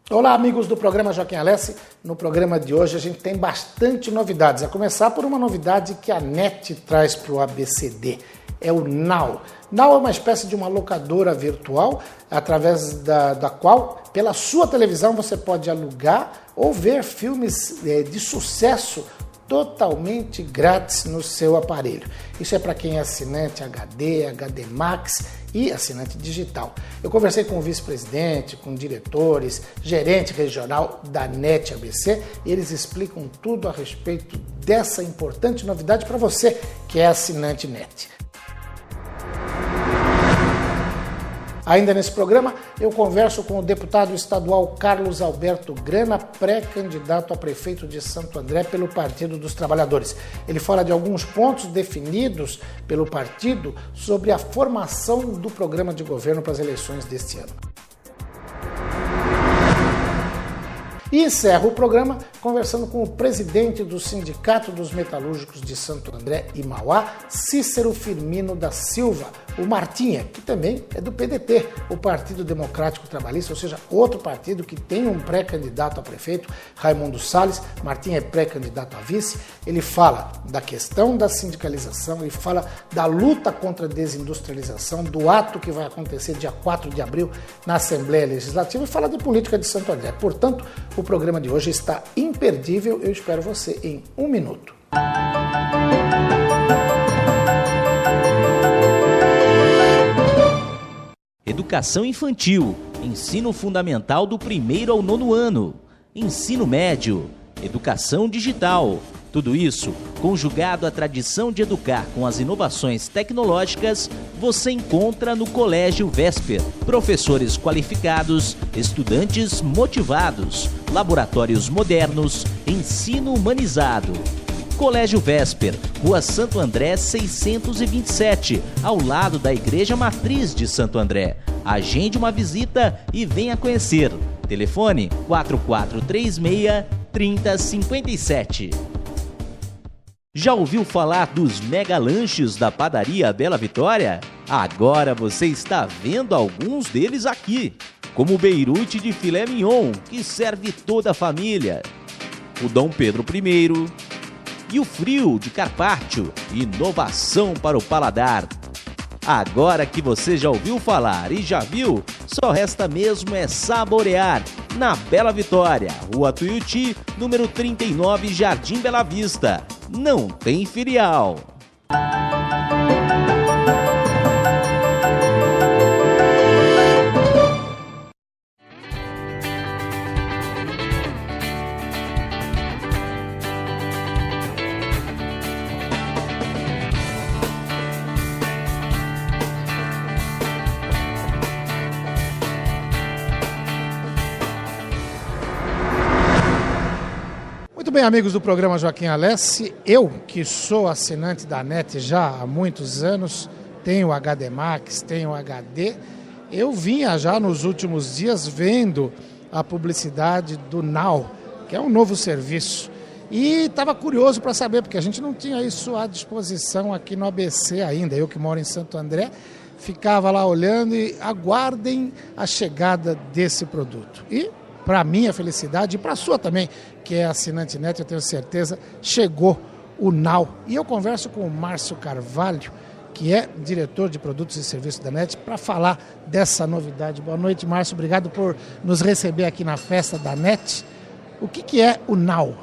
Olá, amigos do programa Joaquim Alessi. No programa de hoje a gente tem bastante novidades, a começar por uma novidade que a NET traz para o ABCD, é o Now. Now é uma espécie de uma locadora virtual, através da qual, pela sua televisão, você pode alugar ou ver filmes de sucesso totalmente grátis no seu aparelho. Isso é para quem é assinante HD, HD Max e assinante digital. Eu conversei com o vice-presidente, com diretores, gerente regional da NET ABC, e eles explicam tudo a respeito dessa importante novidade para você que é assinante NET. Ainda nesse programa, eu converso com o deputado estadual Carlos Alberto Grana, pré-candidato a prefeito de Santo André pelo Partido dos Trabalhadores. Ele fala de alguns pontos definidos pelo partido sobre a formação do programa de governo para as eleições deste ano. E encerro o programa conversando com o presidente do Sindicato dos Metalúrgicos de Santo André e Mauá, Cícero Firmino da Silva, o Martinha, que também é do PDT, o Partido Democrático Trabalhista, ou seja, outro partido que tem um pré-candidato a prefeito, Raimundo Salles. Martinha é pré-candidato a vice. Ele fala da questão da sindicalização, ele fala da luta contra a desindustrialização, do ato que vai acontecer dia 4 de abril na Assembleia Legislativa e fala de política de Santo André. Portanto, o programa de hoje está imperdível. Eu espero você em 1 minuto. Educação infantil, ensino fundamental do 1º ao 9º ano, ensino médio, educação digital. Tudo isso, conjugado à tradição de educar com as inovações tecnológicas, você encontra no Colégio Vesper. Professores qualificados, estudantes motivados, laboratórios modernos, ensino humanizado. Colégio Vesper, Rua Santo André 627, ao lado da Igreja Matriz de Santo André. Agende uma visita e venha conhecer. Telefone 4436-3057. Já ouviu falar dos mega lanches da padaria Bela Vitória? Agora você está vendo alguns deles aqui, como o Beirute de filé mignon, que serve toda a família, o Dom Pedro I e o Frio de Carpaccio, inovação para o paladar. Agora que você já ouviu falar e já viu, só resta mesmo é saborear. Na Bela Vitória, Rua Tuiuti, número 39, Jardim Bela Vista. Não tem filial. Muito bem, amigos do programa Joaquim Alessi, eu que sou assinante da NET já há muitos anos, tenho HD Max, tenho HD, eu vinha já nos últimos dias vendo a publicidade do Now, que é um novo serviço, e estava curioso para saber, porque a gente não tinha isso à disposição aqui no ABC ainda. Eu que moro em Santo André, ficava lá olhando e aguardem a chegada desse produto. E para minha felicidade e para a sua também, que é assinante NET, eu tenho certeza, chegou o Now. E eu converso com o Márcio Carvalho, que é diretor de produtos e serviços da NET, para falar dessa novidade. Boa noite, Márcio. Obrigado por nos receber aqui na festa da NET. O que é o Now?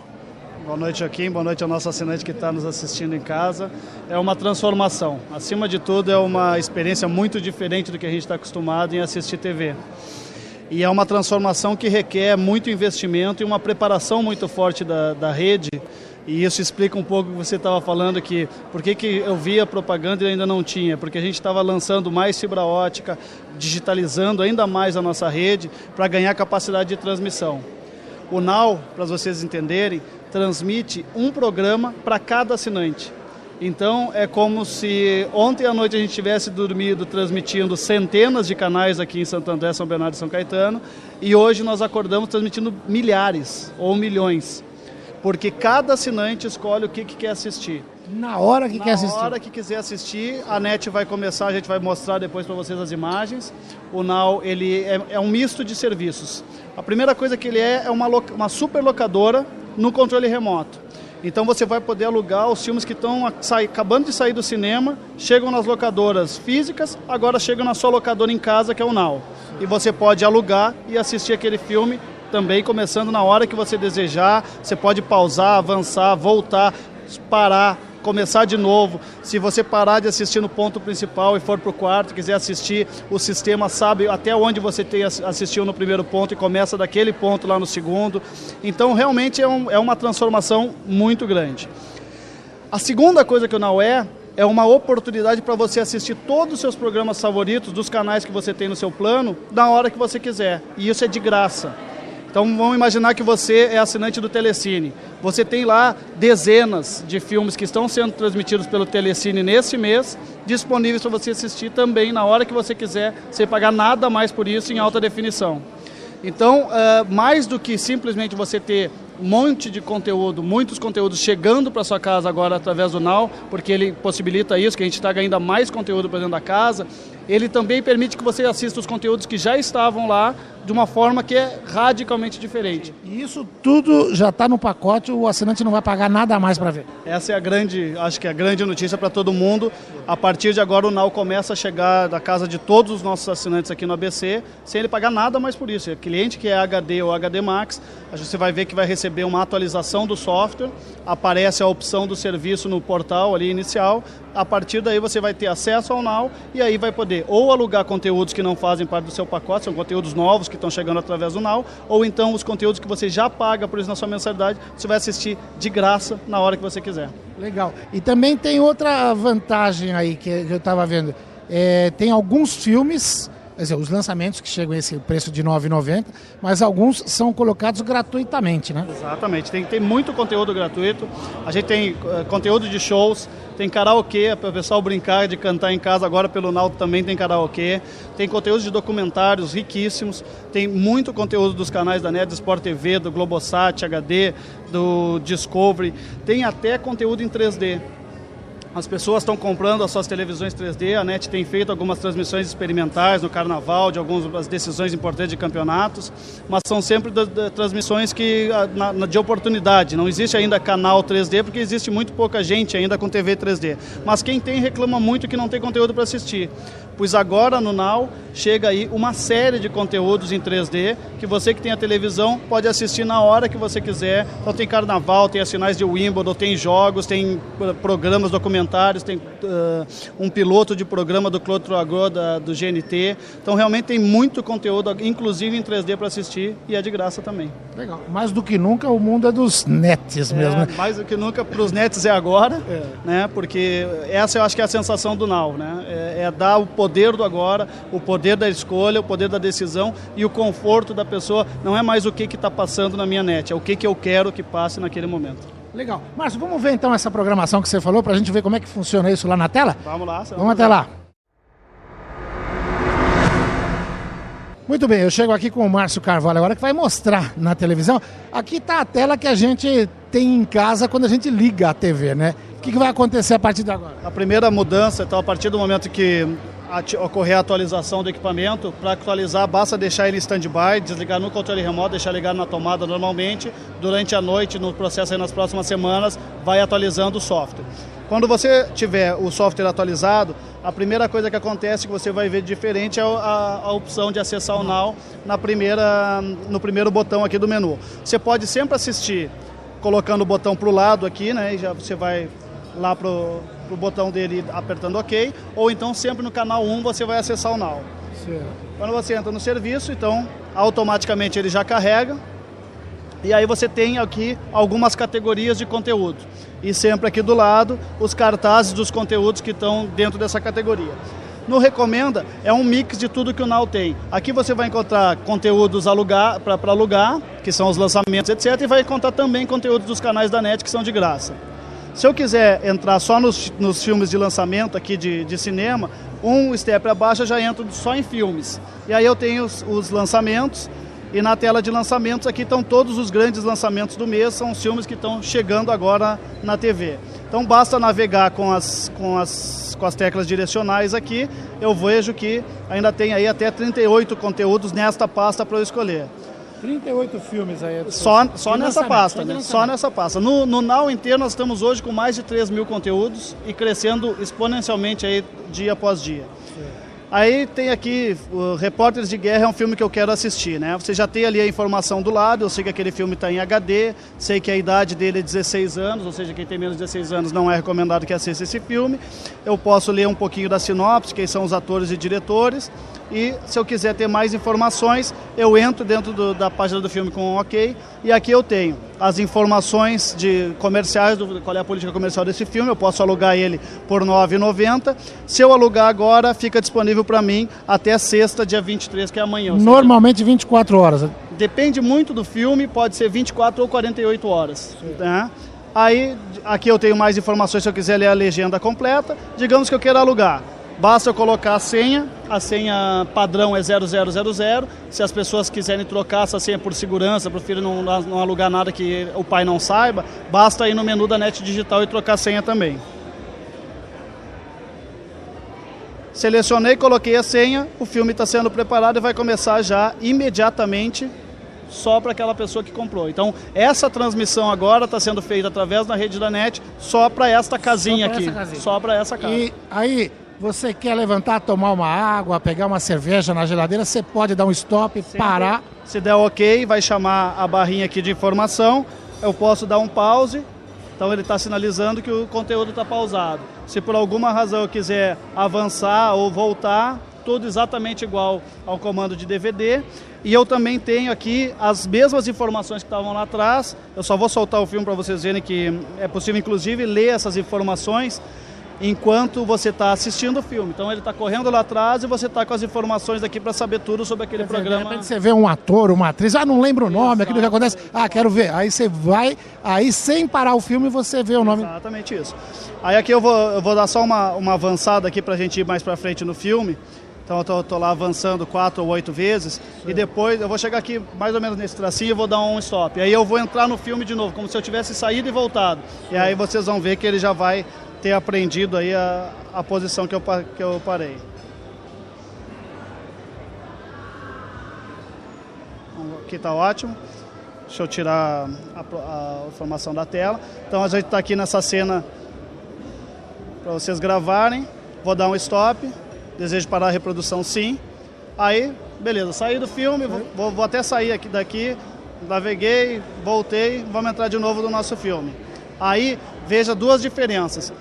Boa noite, Joaquim. Boa noite ao nosso assinante que está nos assistindo em casa. É uma transformação. Acima de tudo, é uma experiência muito diferente do que a gente está acostumado em assistir TV. E é uma transformação que requer muito investimento e uma preparação muito forte da rede. E isso explica um pouco o que você estava falando, que por que eu via propaganda e ainda não tinha. Porque a gente estava lançando mais fibra ótica, digitalizando ainda mais a nossa rede para ganhar capacidade de transmissão. O Now, para vocês entenderem, transmite um programa para cada assinante. Então é como se ontem à noite a gente tivesse dormido transmitindo centenas de canais aqui em Santo André, São Bernardo e São Caetano, e hoje nós acordamos transmitindo milhares ou milhões, porque cada assinante escolhe o que quer assistir. Na hora que quer assistir. Na hora que quiser assistir, a NET vai começar, a gente vai mostrar depois para vocês as imagens. O Now, ele é um misto de serviços. A primeira coisa que ele é uma super locadora no controle remoto. Então você vai poder alugar os filmes que estão acabando de sair do cinema, chegam nas locadoras físicas, agora chegam na sua locadora em casa, que é o Now. E você pode alugar e assistir aquele filme também, começando na hora que você desejar. Você pode pausar, avançar, voltar, parar, começar de novo. Se você parar de assistir no ponto principal e for para o quarto, quiser assistir, o sistema sabe até onde você assistiu no primeiro ponto e começa daquele ponto lá no segundo. Então, realmente é uma transformação muito grande. A segunda coisa que o Now é uma oportunidade para você assistir todos os seus programas favoritos dos canais que você tem no seu plano, na hora que você quiser. E isso é de graça. Então vamos imaginar que você é assinante do Telecine. Você tem lá dezenas de filmes que estão sendo transmitidos pelo Telecine nesse mês, disponíveis para você assistir também na hora que você quiser, sem pagar nada mais por isso, em alta definição. Então, mais do que simplesmente você ter um monte de conteúdo, muitos conteúdos chegando para sua casa agora através do Now, porque ele possibilita isso, que a gente traga ainda mais conteúdo para dentro da casa, ele também permite que você assista os conteúdos que já estavam lá de uma forma que é radicalmente diferente. E isso tudo já está no pacote, o assinante não vai pagar nada a mais para ver. Essa é acho que a grande notícia para todo mundo. A partir de agora o Now começa a chegar da casa de todos os nossos assinantes aqui no ABC, sem ele pagar nada mais por isso. O cliente que é HD ou HD Max, você vai ver que vai receber uma atualização do software, aparece a opção do serviço no portal ali inicial, a partir daí você vai ter acesso ao Now e aí vai poder ou alugar conteúdos que não fazem parte do seu pacote, são conteúdos novos que estão chegando através do Now, ou então os conteúdos que você já paga por isso na sua mensalidade, você vai assistir de graça na hora que você quiser. Legal. E também tem outra vantagem aí que eu estava vendo. Tem alguns filmes, quer dizer, os lançamentos que chegam a esse preço de R$ 9,90, mas alguns são colocados gratuitamente, né? Exatamente, tem muito conteúdo gratuito, a gente tem conteúdo de shows, tem karaokê para o pessoal brincar de cantar em casa, agora pelo Now também tem karaokê, tem conteúdo de documentários riquíssimos, tem muito conteúdo dos canais da NET, do Sport TV, do Globosat, HD, do Discovery, tem até conteúdo em 3D. As pessoas estão comprando as suas televisões 3D, a NET tem feito algumas transmissões experimentais no Carnaval, de algumas decisões importantes de campeonatos, mas são sempre transmissões de oportunidade. Não existe ainda canal 3D, porque existe muito pouca gente ainda com TV 3D. Mas quem tem reclama muito que não tem conteúdo para assistir. Pois agora no Now chega aí uma série de conteúdos em 3D que você que tem a televisão pode assistir na hora que você quiser. Então tem Carnaval, tem as finais de Wimbledon, tem jogos, tem programas documentários, tem um piloto de programa do Claude Troagot do GNT. Então realmente tem muito conteúdo, inclusive em 3D para assistir, e é de graça também. Legal. Mais do que nunca o mundo é dos nets mesmo. Né? Mais do que nunca para os nets é agora, né? Porque essa eu acho que é a sensação do Now, né? É dar o poder do agora, o poder da escolha, o poder da decisão e o conforto da pessoa. Não é mais o que está passando na minha net, é o que eu quero que passe naquele momento. Legal. Márcio, vamos ver então essa programação que você falou para a gente ver como é que funciona isso lá na tela? Vamos lá. Vamos até lá. Muito bem, eu chego aqui com o Márcio Carvalho agora, que vai mostrar na televisão. Aqui está a tela que a gente tem em casa quando a gente liga a TV, né? O que vai acontecer a partir de agora? A primeira mudança, então, a partir do momento que ocorrer a atualização do equipamento, para atualizar basta deixar ele em stand-by, desligar no controle remoto, deixar ligado na tomada normalmente. Durante a noite, no processo aí nas próximas semanas, vai atualizando o software. Quando você tiver o software atualizado, a primeira coisa que acontece que você vai ver diferente é a opção de acessar o Now no primeiro botão aqui do menu. Você pode sempre assistir colocando o botão para o lado aqui, né? E já você vai lá pro botão dele apertando OK, ou então sempre no canal 1 você vai acessar o Now. Certo. Quando você entra no serviço, então automaticamente ele já carrega, e aí você tem aqui algumas categorias de conteúdo. E sempre aqui do lado os cartazes dos conteúdos que estão dentro dessa categoria. No Recomenda é um mix de tudo que o Now tem. Aqui você vai encontrar conteúdos para alugar, que são os lançamentos, etc. E vai encontrar também conteúdos dos canais da NET que são de graça. Se eu quiser entrar só nos filmes de lançamento aqui de cinema, um step abaixo eu já entro só em filmes. E aí eu tenho os lançamentos, e na tela de lançamentos aqui estão todos os grandes lançamentos do mês, são os filmes que estão chegando agora na TV. Então basta navegar com as teclas direcionais aqui, eu vejo que ainda tem aí até 38 conteúdos nesta pasta para eu escolher. 38 filmes aí. Só nessa pasta, né? Só nessa pasta. No Now inteiro nós estamos hoje com mais de 3.000 conteúdos e crescendo exponencialmente aí dia após dia. Aí tem aqui o Repórteres de Guerra, é um filme que eu quero assistir, né? Você já tem ali a informação do lado, eu sei que aquele filme está em HD, sei que a idade dele é 16 anos, ou seja, quem tem menos de 16 anos não é recomendado que assista esse filme. Eu posso ler um pouquinho da sinopse, quem são os atores e diretores, e se eu quiser ter mais informações, eu entro dentro da página do filme com um OK, e aqui eu tenho as informações de comerciais, qual é a política comercial desse filme, eu posso alugar ele por R$ 9,90. Se eu alugar agora, fica disponível para mim até sexta, dia 23, que é amanhã. Normalmente 24 horas. Depende muito do filme, pode ser 24 ou 48 horas. Né? Aí, aqui eu tenho mais informações se eu quiser ler a legenda completa. Digamos que eu queira alugar. Basta eu colocar a senha padrão é 0000, se as pessoas quiserem trocar essa senha por segurança, para o filho não alugar nada que o pai não saiba, basta ir no menu da NET Digital e trocar a senha também. Selecionei, coloquei a senha, o filme está sendo preparado e vai começar já imediatamente só para aquela pessoa que comprou. Então, essa transmissão agora está sendo feita através da rede da NET só para esta casinha aqui. Só para essa casa. E aí, você quer levantar, tomar uma água, pegar uma cerveja na geladeira, você pode dar um stop, parar. Se der OK, vai chamar a barrinha aqui de informação, eu posso dar um pause, então ele está sinalizando que o conteúdo está pausado. Se por alguma razão eu quiser avançar ou voltar, tudo exatamente igual ao comando de DVD. E eu também tenho aqui as mesmas informações que estavam lá atrás, eu só vou soltar o filme para vocês verem que é possível inclusive ler essas informações enquanto você está assistindo o filme. Então ele está correndo lá atrás e você está com as informações aqui para saber tudo sobre aquele programa. De repente você vê um ator, uma atriz, não lembro o nome, aquilo que acontece, quero ver. Aí você vai, aí sem parar o filme você vê o nome. Exatamente isso. Aí aqui eu vou dar só uma avançada aqui para a gente ir mais para frente no filme. Então eu tô lá avançando 4 ou 8 vezes. Sim. E depois eu vou chegar aqui mais ou menos nesse tracinho e vou dar um stop. E aí eu vou entrar no filme de novo, como se eu tivesse saído e voltado. Sim. E aí vocês vão ver que ele já vai ter aprendido aí a posição que eu parei. Aqui está ótimo. Deixa eu tirar a informação da tela. Então a gente está aqui nessa cena para vocês gravarem. Vou dar um stop. Desejo parar a reprodução, sim. Aí, beleza, saí do filme, vou até sair daqui, naveguei, voltei, vamos entrar de novo no nosso filme. Aí, veja duas diferenças.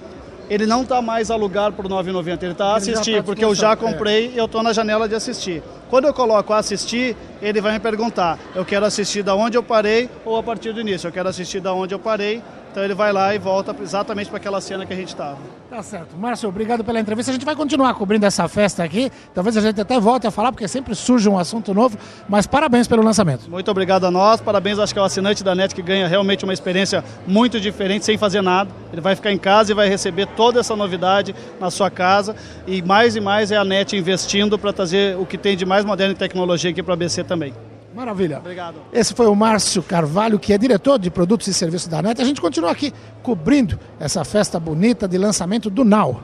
Ele não está mais a alugar por R$ 9,90, ele está a assistir, porque eu já comprei e eu estou na janela de assistir. Quando eu coloco assistir, ele vai me perguntar, eu quero assistir da onde eu parei ou a partir do início. Eu quero assistir da onde eu parei, então ele vai lá e volta exatamente para aquela cena que a gente estava. Tá certo. Márcio, obrigado pela entrevista. A gente vai continuar cobrindo essa festa aqui, talvez a gente até volte a falar, porque sempre surge um assunto novo, mas parabéns pelo lançamento. Muito obrigado a nós, parabéns, acho que é o assinante da NET que ganha realmente uma experiência muito diferente, sem fazer nada. Ele vai ficar em casa e vai receber toda essa novidade na sua casa, e mais é a NET investindo para trazer o que tem de mais moderno em tecnologia aqui para a ABC também. Maravilha. Obrigado. Esse foi o Márcio Carvalho, que é diretor de produtos e serviços da NET. A gente continua aqui cobrindo essa festa bonita de lançamento do Now.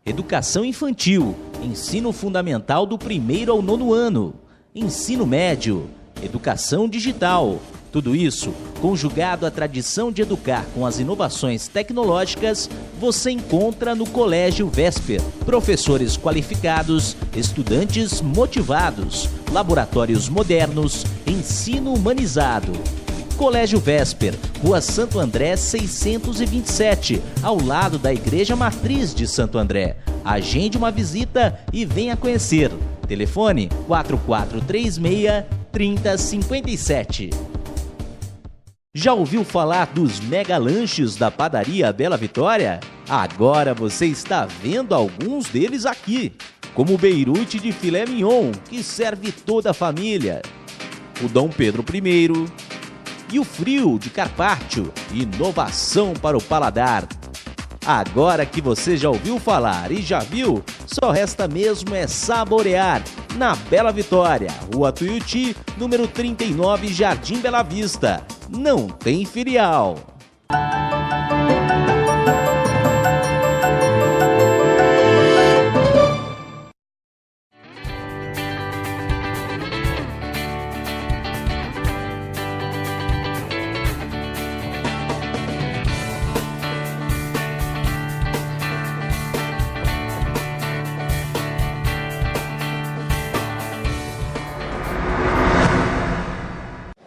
Educação infantil, ensino fundamental do 1º ao 9º ano, ensino médio, educação digital. Tudo isso, conjugado à tradição de educar com as inovações tecnológicas, você encontra no Colégio Vesper. Professores qualificados, estudantes motivados, laboratórios modernos, ensino humanizado. Colégio Vesper, Rua Santo André 627, ao lado da Igreja Matriz de Santo André. Agende uma visita e venha conhecer. Telefone 4436-3057. Já ouviu falar dos mega lanches da padaria Bela Vitória? Agora você está vendo alguns deles aqui, como o Beirute de filé mignon, que serve toda a família, o Dom Pedro I e o Frio de Carpaccio, inovação para o paladar. Agora que você já ouviu falar e já viu, só resta mesmo é saborear. Na Bela Vitória, Rua Tuiuti, número 39, Jardim Bela Vista. Não tem filial.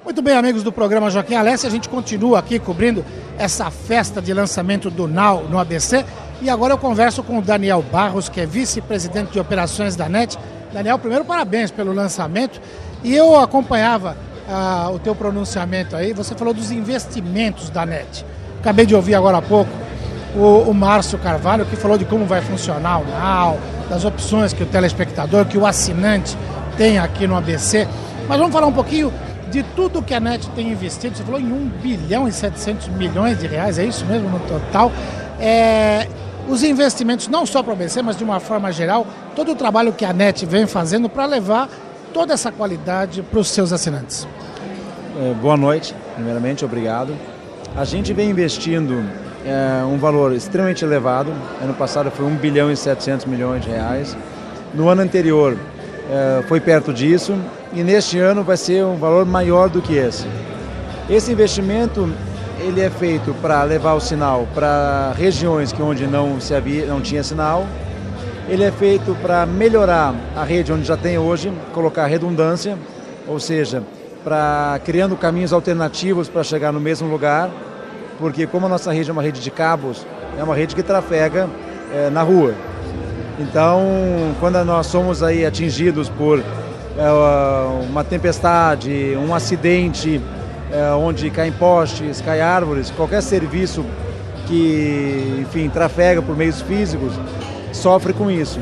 Muito bem, amigos do programa Joaquim Alessi, a gente continua aqui cobrindo essa festa de lançamento do Now no ABC e agora eu converso com o Daniel Barros, que é vice-presidente de operações da NET. Daniel, primeiro parabéns pelo lançamento e eu acompanhava o teu pronunciamento aí, você falou dos investimentos da NET. Acabei de ouvir agora há pouco o Márcio Carvalho, que falou de como vai funcionar o Now, das opções que o telespectador, que o assinante tem aqui no ABC, mas vamos falar um pouquinho de tudo que a NET tem investido. Você falou em 1 bilhão e 700 milhões de reais, é isso mesmo no total? Os investimentos não só para o ABC, mas de uma forma geral, todo o trabalho que a NET vem fazendo para levar toda essa qualidade para os seus assinantes. Boa noite, primeiramente, obrigado. A gente vem investindo um valor extremamente elevado. Ano passado foi 1 bilhão e 700 milhões de reais. No ano anterior foi perto disso. E neste ano vai ser um valor maior do que esse. Esse investimento ele é feito para levar o sinal para regiões onde não tinha sinal. Ele é feito para melhorar a rede onde já tem hoje, colocar redundância, ou seja, criando caminhos alternativos para chegar no mesmo lugar, porque como a nossa rede é uma rede de cabos, é uma rede que trafega na rua. Então, quando nós somos aí atingidos por uma tempestade, um acidente, onde caem postes, caem árvores, qualquer serviço que, enfim, trafega por meios físicos, sofre com isso.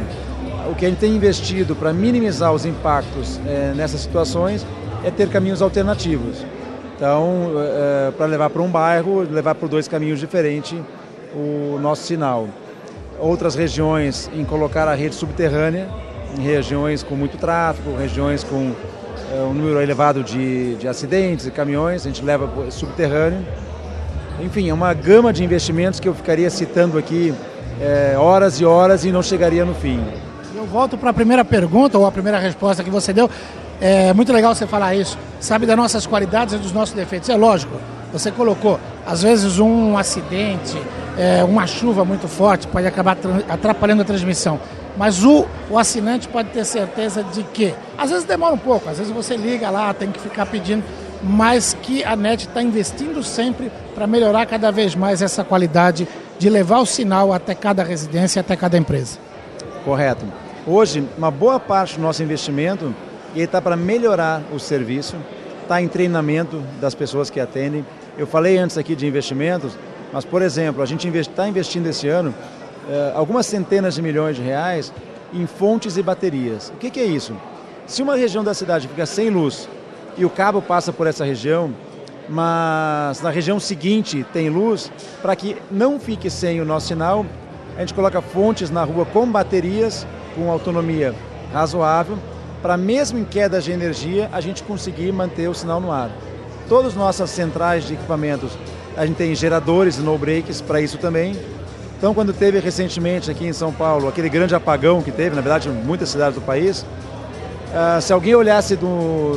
O que a gente tem investido para minimizar os impactos nessas situações é ter caminhos alternativos. Então, para levar para um bairro, levar por 2 caminhos diferentes o nosso sinal. Outras regiões em colocar a rede subterrânea, em regiões com muito tráfego, regiões com um número elevado de acidentes e caminhões, a gente leva subterrâneo. Enfim, é uma gama de investimentos que eu ficaria citando aqui horas e horas e não chegaria no fim. Eu volto para a primeira pergunta, ou a primeira resposta que você deu. É muito legal você falar isso. Sabe das nossas qualidades e dos nossos defeitos. É lógico, você colocou, às vezes um acidente, uma chuva muito forte pode acabar atrapalhando a transmissão. Mas o assinante pode ter certeza de que, às vezes demora um pouco, às vezes você liga lá, tem que ficar pedindo, mas que a NET está investindo sempre para melhorar cada vez mais essa qualidade de levar o sinal até cada residência, até cada empresa. Correto. Hoje, uma boa parte do nosso investimento está para melhorar o serviço, está em treinamento das pessoas que atendem. Eu falei antes aqui de investimentos, mas, por exemplo, a gente está investindo esse ano algumas centenas de milhões de reais em fontes e baterias. O que é isso? Se uma região da cidade fica sem luz e o cabo passa por essa região, mas na região seguinte tem luz, para que não fique sem o nosso sinal, a gente coloca fontes na rua com baterias, com autonomia razoável, para mesmo em quedas de energia a gente conseguir manter o sinal no ar. Todas as nossas centrais de equipamentos, a gente tem geradores e no-breaks para isso também. Então, quando teve recentemente aqui em São Paulo aquele grande apagão que teve, na verdade, em muitas cidades do país, se alguém olhasse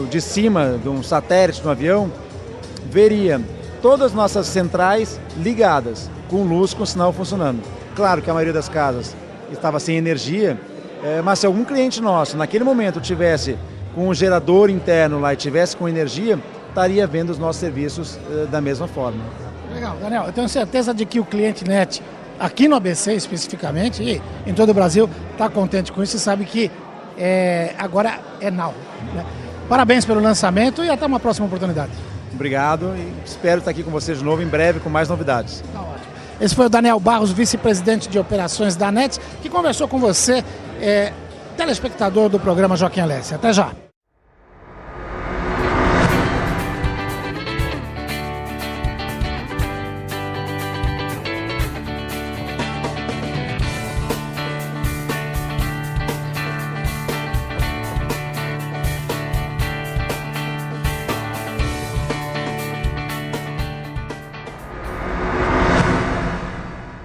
de cima de um satélite, de um avião, veria todas as nossas centrais ligadas, com luz, com sinal funcionando. Claro que a maioria das casas estava sem energia, mas se algum cliente nosso, naquele momento, tivesse com um gerador interno lá e tivesse com energia, estaria vendo os nossos serviços da mesma forma. Legal, Daniel, eu tenho certeza de que o cliente NET, aqui no ABC especificamente, e em todo o Brasil, está contente com isso e sabe que agora é now, né? Parabéns pelo lançamento e até uma próxima oportunidade. Obrigado e espero estar aqui com vocês de novo em breve com mais novidades. Tá ótimo. Esse foi o Daniel Barros, vice-presidente de operações da NET, que conversou com você, telespectador do programa Joaquim Alessi. Até já.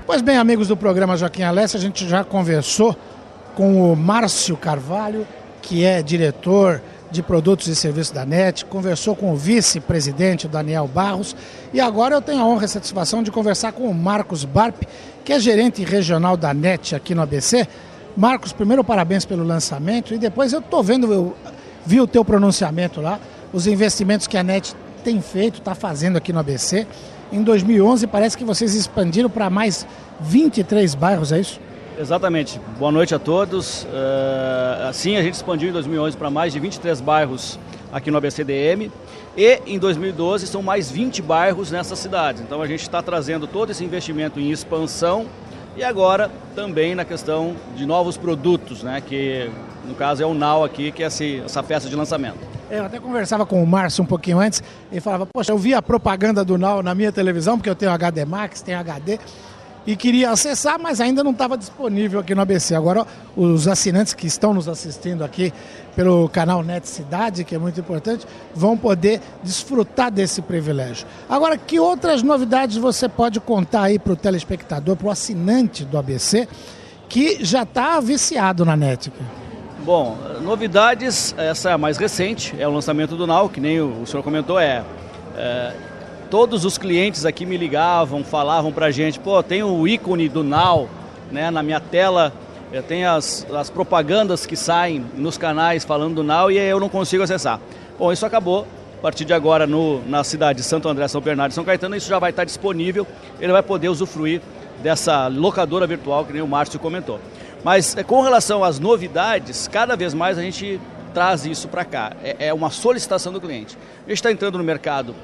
Pois bem, amigos do programa Joaquim Alessi, a gente já conversou com o Márcio Carvalho, que é diretor de produtos e serviços da NET, conversou com o vice-presidente Daniel Barros e agora eu tenho a honra e a satisfação de conversar com o Marcos Barp, que é gerente regional da NET aqui no ABC. Marcos, primeiro parabéns pelo lançamento e depois eu vi o teu pronunciamento lá, os investimentos que a NET tem feito, está fazendo aqui no ABC. Em 2011 parece que vocês expandiram para mais 23 bairros, é isso? Exatamente. Boa noite a todos. Sim, a gente expandiu em 2011 para mais de 23 bairros aqui no ABCDM e em 2012 são mais 20 bairros nessas cidades. Então a gente está trazendo todo esse investimento em expansão e agora também na questão de novos produtos, né, que no caso é o Now aqui, que é essa festa de lançamento. Eu até conversava com o Márcio um pouquinho antes e falava, poxa, eu vi a propaganda do Now na minha televisão, porque eu tenho HD Max, tenho HD, e queria acessar, mas ainda não estava disponível aqui no ABC. Agora, os assinantes que estão nos assistindo aqui pelo canal NET Cidade, que é muito importante, vão poder desfrutar desse privilégio. Agora, que outras novidades você pode contar aí para o telespectador, para o assinante do ABC, que já está viciado na NET? Bom, novidades, essa é a mais recente, é o lançamento do Now, que nem o senhor comentou, todos os clientes aqui me ligavam, falavam pra gente, pô, tem o ícone do Now, né, na minha tela, tem as propagandas que saem nos canais falando do Now e eu não consigo acessar. Bom, isso acabou, a partir de agora na cidade de Santo André, São Bernardo e São Caetano, isso já vai estar disponível, ele vai poder usufruir dessa locadora virtual que nem o Márcio comentou. Mas com relação às novidades, cada vez mais a gente traz isso para cá. É uma solicitação do cliente. A gente está entrando no mercado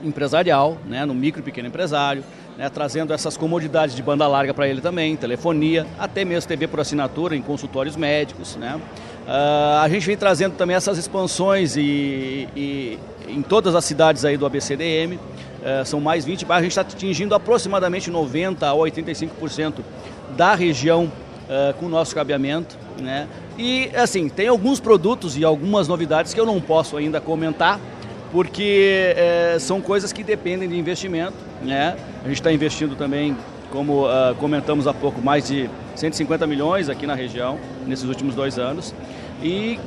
empresarial, né, no micro e pequeno empresário, né, trazendo essas comodidades de banda larga para ele também, telefonia, até mesmo TV por assinatura em consultórios médicos, né. A gente vem trazendo também essas expansões e em todas as cidades aí do ABCDM, são mais 20 bairros, a gente está atingindo aproximadamente 90% a 85% da região com o nosso cabeamento, né? E assim, tem alguns produtos e algumas novidades que eu não posso ainda comentar, porque são coisas que dependem de investimento, né? A gente está investindo também, como comentamos há pouco, mais de 150 milhões aqui na região, nesses últimos 2 anos. E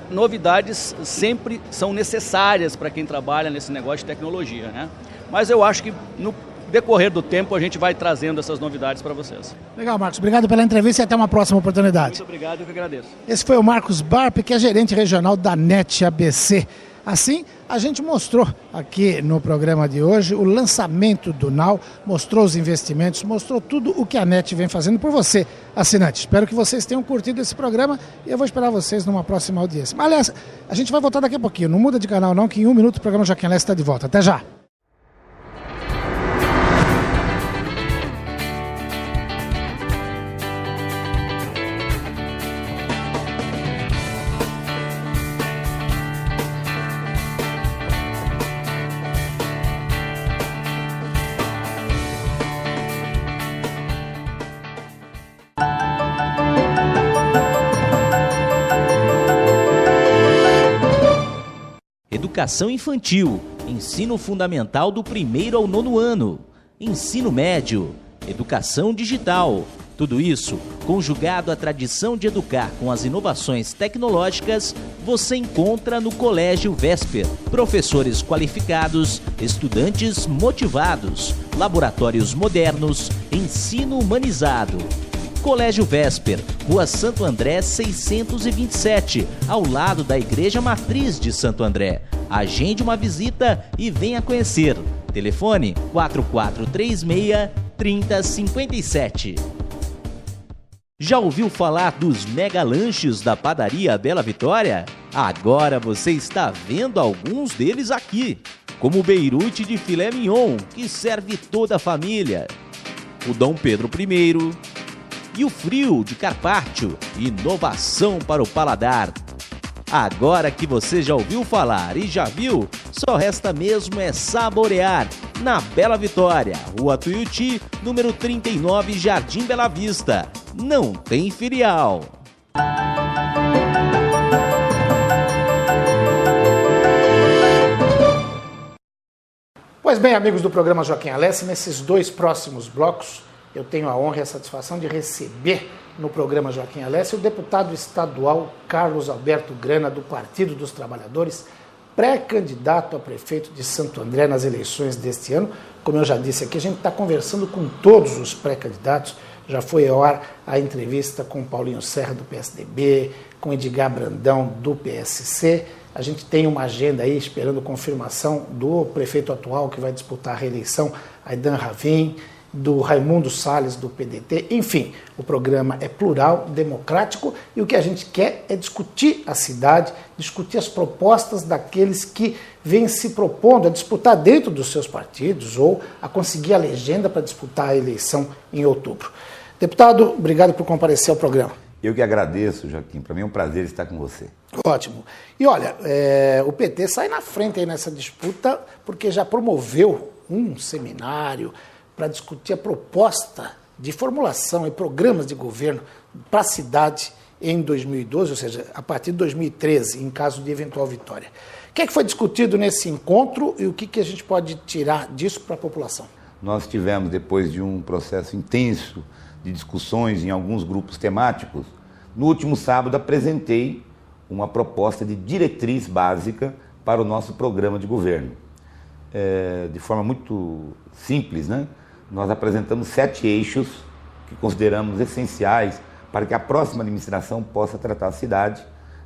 novidades sempre são necessárias para quem trabalha nesse negócio de tecnologia, né? Mas eu acho que no decorrer do tempo a gente vai trazendo essas novidades para vocês. Legal, Marcos. Obrigado pela entrevista e até uma próxima oportunidade. Muito obrigado, eu que agradeço. Esse foi o Marcos Barp, que é gerente regional da NET ABC. Assim, a gente mostrou aqui no programa de hoje o lançamento do Now, mostrou os investimentos, mostrou tudo o que a NET vem fazendo por você, assinante. Espero que vocês tenham curtido esse programa e eu vou esperar vocês numa próxima audiência. Mas, aliás, a gente vai voltar daqui a pouquinho. Não muda de canal não, que em 1 minuto o programa Joaquim Alessi está de volta. Até já! Educação infantil, ensino fundamental do 1º ao 9º ano, ensino médio, educação digital. Tudo isso, conjugado à tradição de educar com as inovações tecnológicas, você encontra no Colégio Vesper. Professores qualificados, estudantes motivados, laboratórios modernos, ensino humanizado. Colégio Vesper, Rua Santo André 627, ao lado da Igreja Matriz de Santo André. Agende uma visita e venha conhecer. Telefone 4436-3057. Já ouviu falar dos mega lanches da padaria Bela Vitória? Agora você está vendo alguns deles aqui, como o Beirute de filé mignon, que serve toda a família, o Dom Pedro I e o Frio de Carpaccio, inovação para o paladar. Agora que você já ouviu falar e já viu, só resta mesmo é saborear. Na Bela Vitória, Rua Tuiuti, número 39, Jardim Bela Vista. Não tem filial. Pois bem, amigos do programa Joaquim Alessi, nesses 2 próximos blocos, eu tenho a honra e a satisfação de receber no programa Joaquim Alessi o deputado estadual Carlos Alberto Grana, do Partido dos Trabalhadores, pré-candidato a prefeito de Santo André nas eleições deste ano. Como eu já disse aqui, a gente está conversando com todos os pré-candidatos. Já foi ao ar a entrevista com Paulinho Serra, do PSDB, com Edgar Brandão, do PSC. A gente tem uma agenda aí esperando confirmação do prefeito atual que vai disputar a reeleição, Aidan Ravin, do Raimundo Salles, do PDT. Enfim, o programa é plural, democrático, e o que a gente quer é discutir a cidade, discutir as propostas daqueles que vêm se propondo a disputar dentro dos seus partidos ou a conseguir a legenda para disputar a eleição em outubro. Deputado, obrigado por comparecer ao programa. Eu que agradeço, Joaquim. Para mim é um prazer estar com você. Ótimo. E olha, o PT sai na frente aí nessa disputa porque já promoveu um seminário para discutir a proposta de formulação e programas de governo para a cidade em 2012, ou seja, a partir de 2013, em caso de eventual vitória. O que é que foi discutido nesse encontro e o que a gente pode tirar disso para a população? Nós tivemos, depois de um processo intenso de discussões em alguns grupos temáticos, no último sábado apresentei uma proposta de diretriz básica para o nosso programa de governo. De forma muito simples, né? Nós apresentamos 7 eixos que consideramos essenciais para que a próxima administração possa tratar a cidade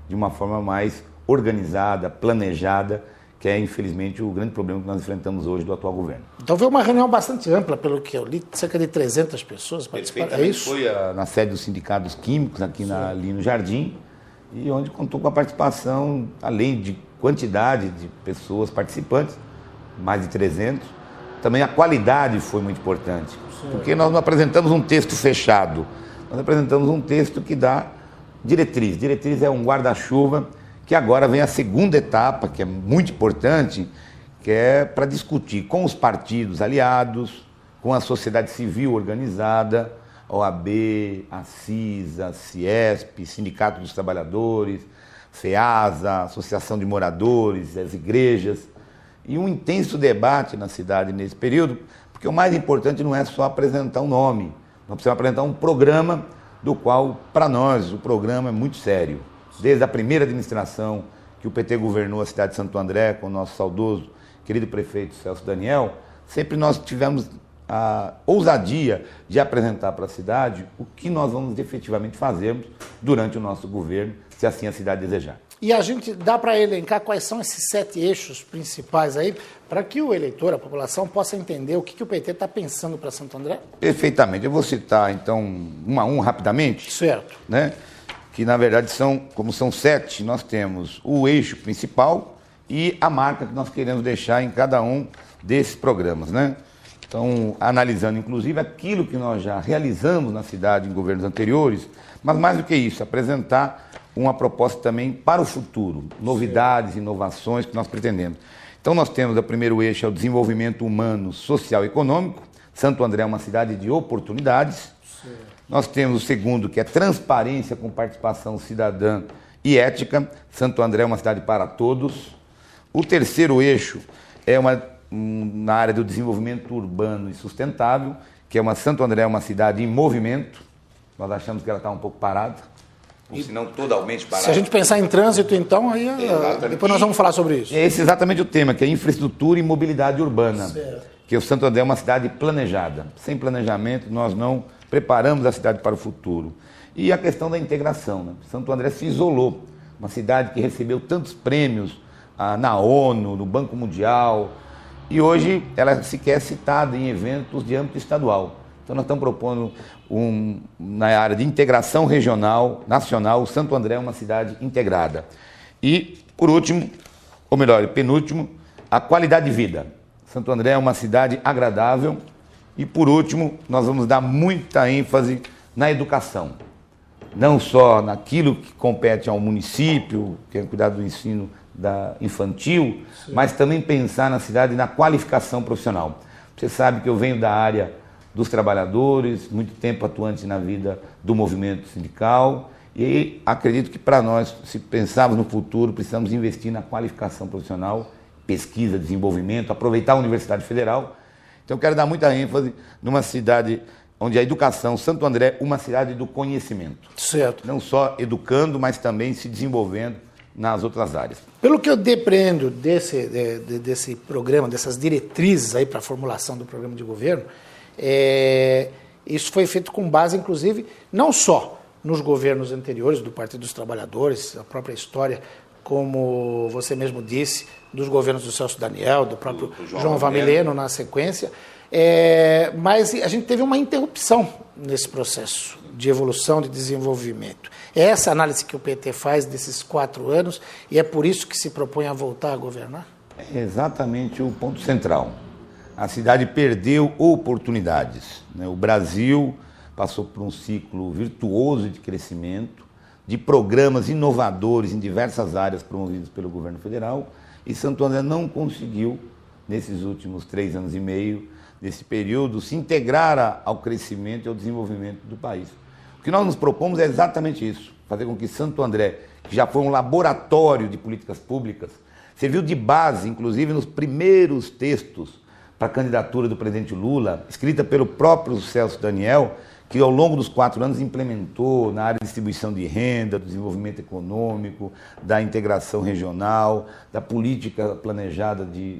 de uma forma mais organizada, planejada, que é, infelizmente, o grande problema que nós enfrentamos hoje do atual governo. Então foi uma reunião bastante ampla, pelo que eu li, cerca de 300 pessoas participaram. É isso? Foi na sede dos sindicatos químicos, aqui ali no Jardim, e onde contou com a participação, além de quantidade de pessoas participantes, mais de 300, também a qualidade foi muito importante, porque nós não apresentamos um texto fechado, nós apresentamos um texto que dá diretriz. Diretriz é um guarda-chuva, que agora vem a segunda etapa, que é muito importante, que é para discutir com os partidos aliados, com a sociedade civil organizada, a OAB, a CISA, a CIESP, Sindicato dos Trabalhadores, FEASA, Associação de Moradores, as igrejas, e um intenso debate na cidade nesse período, porque o mais importante não é só apresentar um nome, nós precisamos apresentar um programa do qual, para nós, o programa é muito sério. Desde a primeira administração que o PT governou a cidade de Santo André, com o nosso saudoso, querido prefeito Celso Daniel, sempre nós tivemos a ousadia de apresentar para a cidade o que nós vamos efetivamente fazermos durante o nosso governo, se assim a cidade desejar. E a gente dá para elencar quais são esses 7 eixos principais aí, para que o eleitor, a população, possa entender o que o PT está pensando para Santo André? Perfeitamente. Eu vou citar, então, um a um rapidamente. Certo. Né? Que, na verdade, como são 7, nós temos o eixo principal e a marca que nós queremos deixar em cada um desses programas, né? Então, analisando, inclusive, aquilo que nós já realizamos na cidade em governos anteriores, mas mais do que isso, apresentar uma proposta também para o futuro, novidades, inovações que nós pretendemos. Então nós temos o primeiro eixo, é o desenvolvimento humano, social e econômico. Santo André é uma cidade de oportunidades. Sim. Nós temos o segundo, que é transparência com participação cidadã e ética. Santo André é uma cidade para todos. O terceiro eixo é na área do desenvolvimento urbano e sustentável, que é Santo André é uma cidade em movimento. Nós achamos que ela está um pouco parada. Ou se não totalmente parado. Se a gente pensar em trânsito, então, aí depois nós vamos falar sobre isso. Esse é exatamente o tema, que é infraestrutura e mobilidade urbana. Certo. Que o Santo André é uma cidade planejada. Sem planejamento, nós não preparamos a cidade para o futuro. E a questão da integração, né? Santo André se isolou, uma cidade que recebeu tantos prêmios na ONU, no Banco Mundial, e hoje ela sequer é citada em eventos de âmbito estadual. Então nós estamos propondo, na área de integração regional, nacional, o Santo André é uma cidade integrada. E, por último, ou melhor, penúltimo, a qualidade de vida. Santo André é uma cidade agradável. E, por último, nós vamos dar muita ênfase na educação. Não só naquilo que compete ao município, que é cuidar do ensino infantil, sim, mas também pensar na cidade e na qualificação profissional. Você sabe que eu venho da área dos trabalhadores, muito tempo atuante na vida do movimento sindical, e acredito que para nós, se pensarmos no futuro, precisamos investir na qualificação profissional, pesquisa, desenvolvimento, aproveitar a Universidade Federal. Então eu quero dar muita ênfase numa cidade onde a educação, Santo André, uma cidade do conhecimento. Certo. Não só educando, mas também se desenvolvendo nas outras áreas. Pelo que eu depreendo desse programa, dessas diretrizes aí para a formulação do programa de governo, isso foi feito com base, inclusive, não só nos governos anteriores do Partido dos Trabalhadores, a própria história, como você mesmo disse, dos governos do Celso Daniel, do próprio João Vamileno na sequência, mas a gente teve uma interrupção nesse processo de evolução, de desenvolvimento. É essa análise que o PT faz desses 4 anos e é por isso que se propõe a voltar a governar? É exatamente o ponto central. A cidade perdeu oportunidades, né? O Brasil passou por um ciclo virtuoso de crescimento, de programas inovadores em diversas áreas promovidos pelo governo federal, e Santo André não conseguiu, nesses últimos 3 anos e meio, nesse período, se integrar ao crescimento e ao desenvolvimento do país. O que nós nos propomos é exatamente isso, fazer com que Santo André, que já foi um laboratório de políticas públicas, serviu de base, inclusive, nos primeiros textos para a candidatura do presidente Lula, escrita pelo próprio Celso Daniel, que ao longo dos 4 anos implementou na área de distribuição de renda, do desenvolvimento econômico, da integração regional, da política planejada de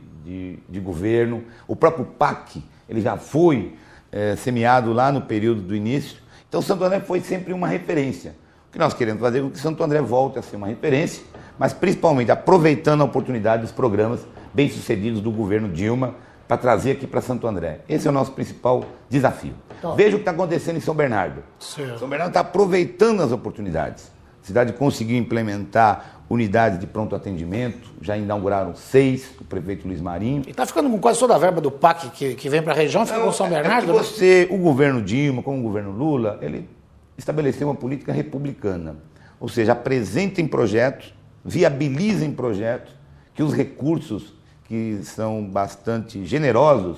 governo. O próprio PAC, ele já foi semeado lá no período do início. Então Santo André foi sempre uma referência. O que nós queremos fazer é que Santo André volte a ser uma referência, mas principalmente aproveitando a oportunidade dos programas bem-sucedidos do governo Dilma, para trazer aqui para Santo André. Esse é o nosso principal desafio. Veja o que está acontecendo em São Bernardo. Certo. São Bernardo está aproveitando as oportunidades. A cidade conseguiu implementar unidades de pronto atendimento, já inauguraram 6, o prefeito Luiz Marinho. E está ficando com quase toda a verba do PAC que vem para a região, fica com São Bernardo? O governo Dilma, como o governo Lula, ele estabeleceu uma política republicana. Ou seja, apresentem projetos, viabilizem projetos, que os recursos que são bastante generosos,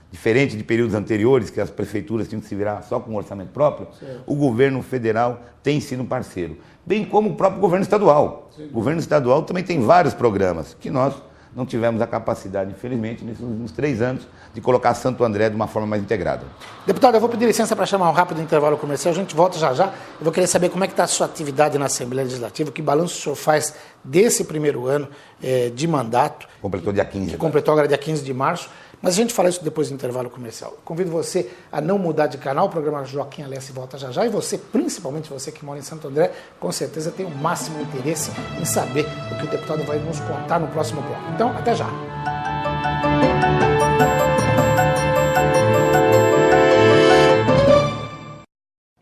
diferente de períodos anteriores, que as prefeituras tinham que se virar só com orçamento próprio, certo, o governo federal tem sido um parceiro, bem como o próprio governo estadual. Sim. O governo estadual também tem vários programas que nós não tivemos a capacidade, infelizmente, nesses últimos 3 anos, de colocar Santo André de uma forma mais integrada. Deputado, eu vou pedir licença para chamar um rápido intervalo comercial, a gente volta já. Eu vou querer saber como é que está a sua atividade na Assembleia Legislativa, que balanço o senhor faz desse primeiro ano de mandato. Completou dia 15. Completou agora dia 15 de março, mas a gente fala isso depois do intervalo comercial. Convido você a não mudar de canal, o programa Joaquim Alessi volta já, e você, principalmente você que mora em Santo André, com certeza tem o máximo interesse em saber o que o deputado vai nos contar no próximo bloco. Então, até já.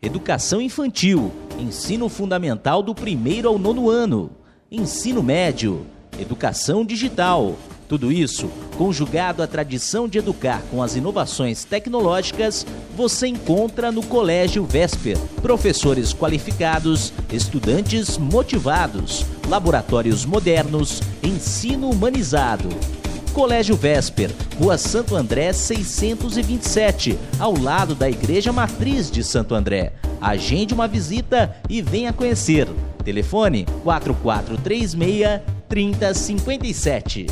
Educação infantil, ensino fundamental do 1º ao 9º ano, ensino médio, educação digital. Tudo isso, conjugado à tradição de educar com as inovações tecnológicas, você encontra no Colégio Vesper. Professores qualificados, estudantes motivados, laboratórios modernos, ensino humanizado. Colégio Vesper, Rua Santo André 627, ao lado da Igreja Matriz de Santo André. Agende uma visita e venha conhecer. Telefone 4436-3057.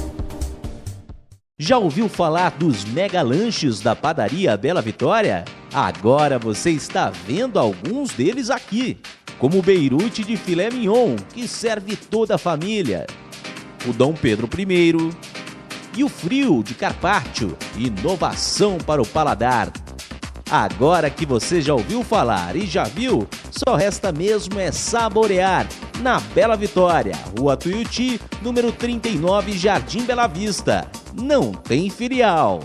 Já ouviu falar dos mega lanches da padaria Bela Vitória? Agora você está vendo alguns deles aqui, como o beirute de filé mignon, que serve toda a família, o Dom Pedro I e o frio de carpaccio, inovação para o paladar. Agora que você já ouviu falar e já viu, só resta mesmo é saborear. Na Bela Vitória, Rua Tuiuti, número 39, Jardim Bela Vista. Não tem filial.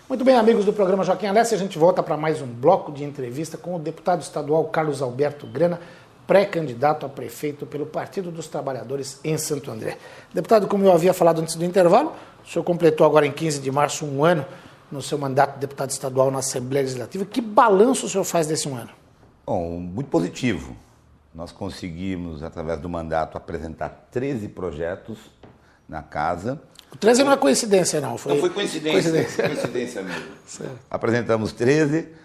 Muito bem, amigos do programa Joaquim Alessi, a gente volta para mais um bloco de entrevista com o deputado estadual Carlos Alberto Grana, pré-candidato a prefeito pelo Partido dos Trabalhadores em Santo André. Deputado, como eu havia falado antes do intervalo, o senhor completou agora em 15 de março um ano no seu mandato de deputado estadual na Assembleia Legislativa. Que balanço o senhor faz desse um ano? Bom, muito positivo. Nós conseguimos, através do mandato, apresentar 13 projetos na casa. O 13 não é coincidência, não. Não foi coincidência mesmo. Certo. Apresentamos 13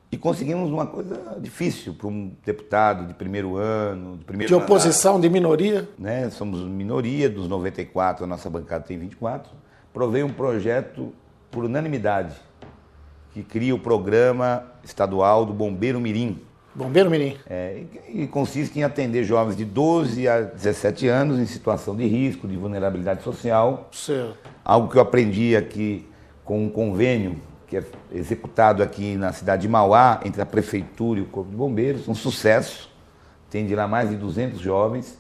e conseguimos uma coisa difícil para um deputado de primeiro ano, de primeiro De oposição, mandato, de minoria. né? Somos minoria, dos 94, a nossa bancada tem 24. Provei um projeto por unanimidade, que cria o programa estadual do Bombeiro Mirim. Bombeiro Mirim. E consiste em atender jovens de 12 a 17 anos em situação de risco, de vulnerabilidade social. Certo. Algo que eu aprendi aqui com um convênio que é executado aqui na cidade de Mauá, entre a Prefeitura e o Corpo de Bombeiros, um sucesso. Tem de lá mais de 200 jovens,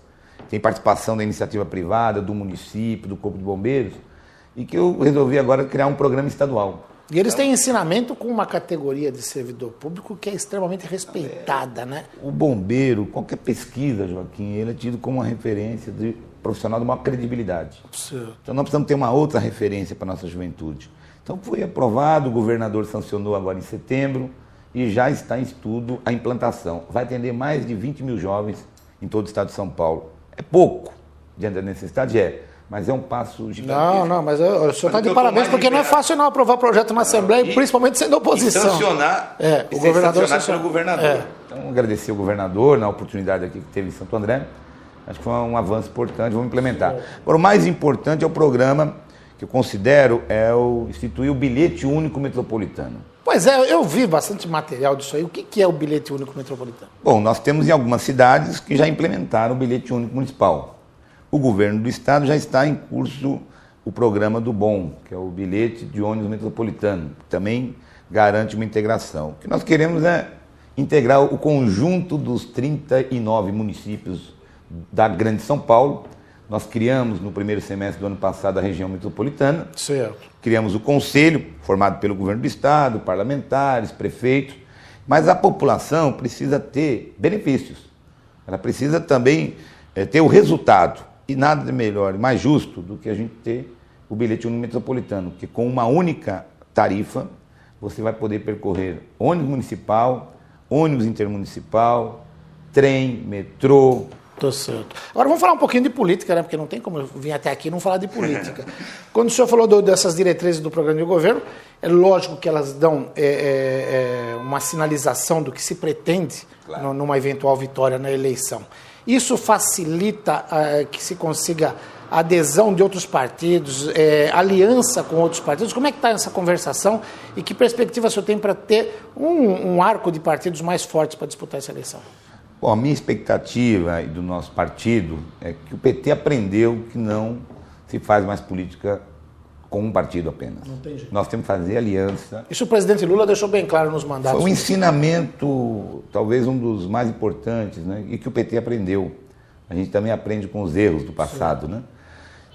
tem participação da iniciativa privada, do município, do Corpo de Bombeiros, e que eu resolvi agora criar um programa estadual. E eles têm ensinamento com uma categoria de servidor público que é extremamente respeitada, né? O bombeiro, qualquer pesquisa, Joaquim, ele é tido como uma referência de profissional de maior credibilidade. Certo. Então nós precisamos ter uma outra referência para a nossa juventude. Então foi aprovado, o governador sancionou agora em setembro e já está em estudo a implantação. Vai atender mais de 20 mil jovens em todo o estado de São Paulo. É pouco, diante da necessidade, mas é um passo gigantesco. Não, mas o senhor está de parabéns, porque não é fácil não aprovar projeto na Assembleia, principalmente sendo oposição. E sancionar, o governador pelo governador. Então, agradecer ao governador na oportunidade aqui que teve em Santo André. Acho que foi um avanço importante, vamos implementar. Agora, o mais importante é o programa que eu considero instituir o bilhete único metropolitano. Pois é, eu vi bastante material disso aí. O que é o bilhete único metropolitano? Bom, nós temos em algumas cidades que já implementaram o bilhete único municipal. O governo do estado já está em curso o programa do BOM, que é o bilhete de ônibus metropolitano, que também garante uma integração. O que nós queremos é integrar o conjunto dos 39 municípios da Grande São Paulo. Nós criamos no primeiro semestre do ano passado a região metropolitana. Certo. Criamos o conselho, formado pelo governo do estado, parlamentares, prefeitos, mas a população precisa ter benefícios. Ela precisa também ter o resultado. E nada melhor e mais justo do que a gente ter o bilhete único metropolitano, que com uma única tarifa você vai poder percorrer ônibus municipal, ônibus intermunicipal, trem, metrô. Tô certo. Agora vamos falar um pouquinho de política, né? Porque não tem como eu vir até aqui e não falar de política. Quando o senhor falou dessas diretrizes do programa de governo, é lógico que elas dão uma sinalização do que se pretende, claro, numa eventual vitória na eleição. Isso facilita que se consiga adesão de outros partidos, aliança com outros partidos? Como é que está essa conversação e que perspectiva o senhor tem para ter um arco de partidos mais fortes para disputar essa eleição? Bom, a minha expectativa e do nosso partido é que o PT aprendeu que não se faz mais política com um partido apenas. Não tem jeito. Nós temos que fazer aliança. Isso o presidente Lula deixou bem claro nos mandatos. Foi um ensinamento, talvez um dos mais importantes, né? E que o PT aprendeu. A gente também aprende com os erros do passado, né?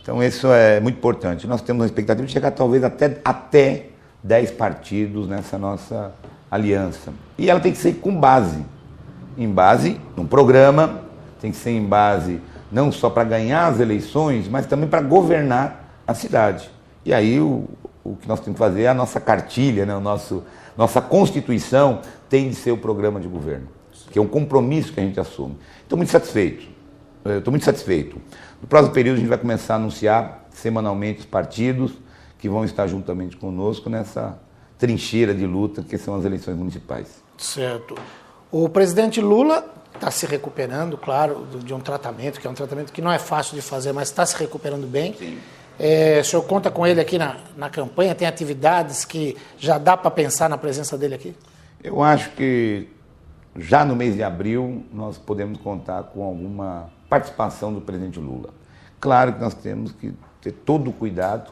Então isso é muito importante. Nós temos uma expectativa de chegar talvez até 10 partidos nessa nossa aliança. E ela tem que ser com base. Em base num programa, tem que ser em base não só para ganhar as eleições, mas também para governar a cidade. E aí o que nós temos que fazer é a nossa cartilha, né? Nossa Constituição tem de ser o programa de governo, que é um compromisso que a gente assume. Estou muito satisfeito. No próximo período a gente vai começar a anunciar semanalmente os partidos que vão estar juntamente conosco nessa trincheira de luta que são as eleições municipais. Certo. O presidente Lula está se recuperando, claro, de um tratamento, que é um tratamento que não é fácil de fazer, mas está se recuperando bem. Sim. O senhor conta com ele aqui na campanha? Tem atividades que já dá para pensar na presença dele aqui? Eu acho que já no mês de abril nós podemos contar com alguma participação do presidente Lula. Claro que nós temos que ter todo o cuidado.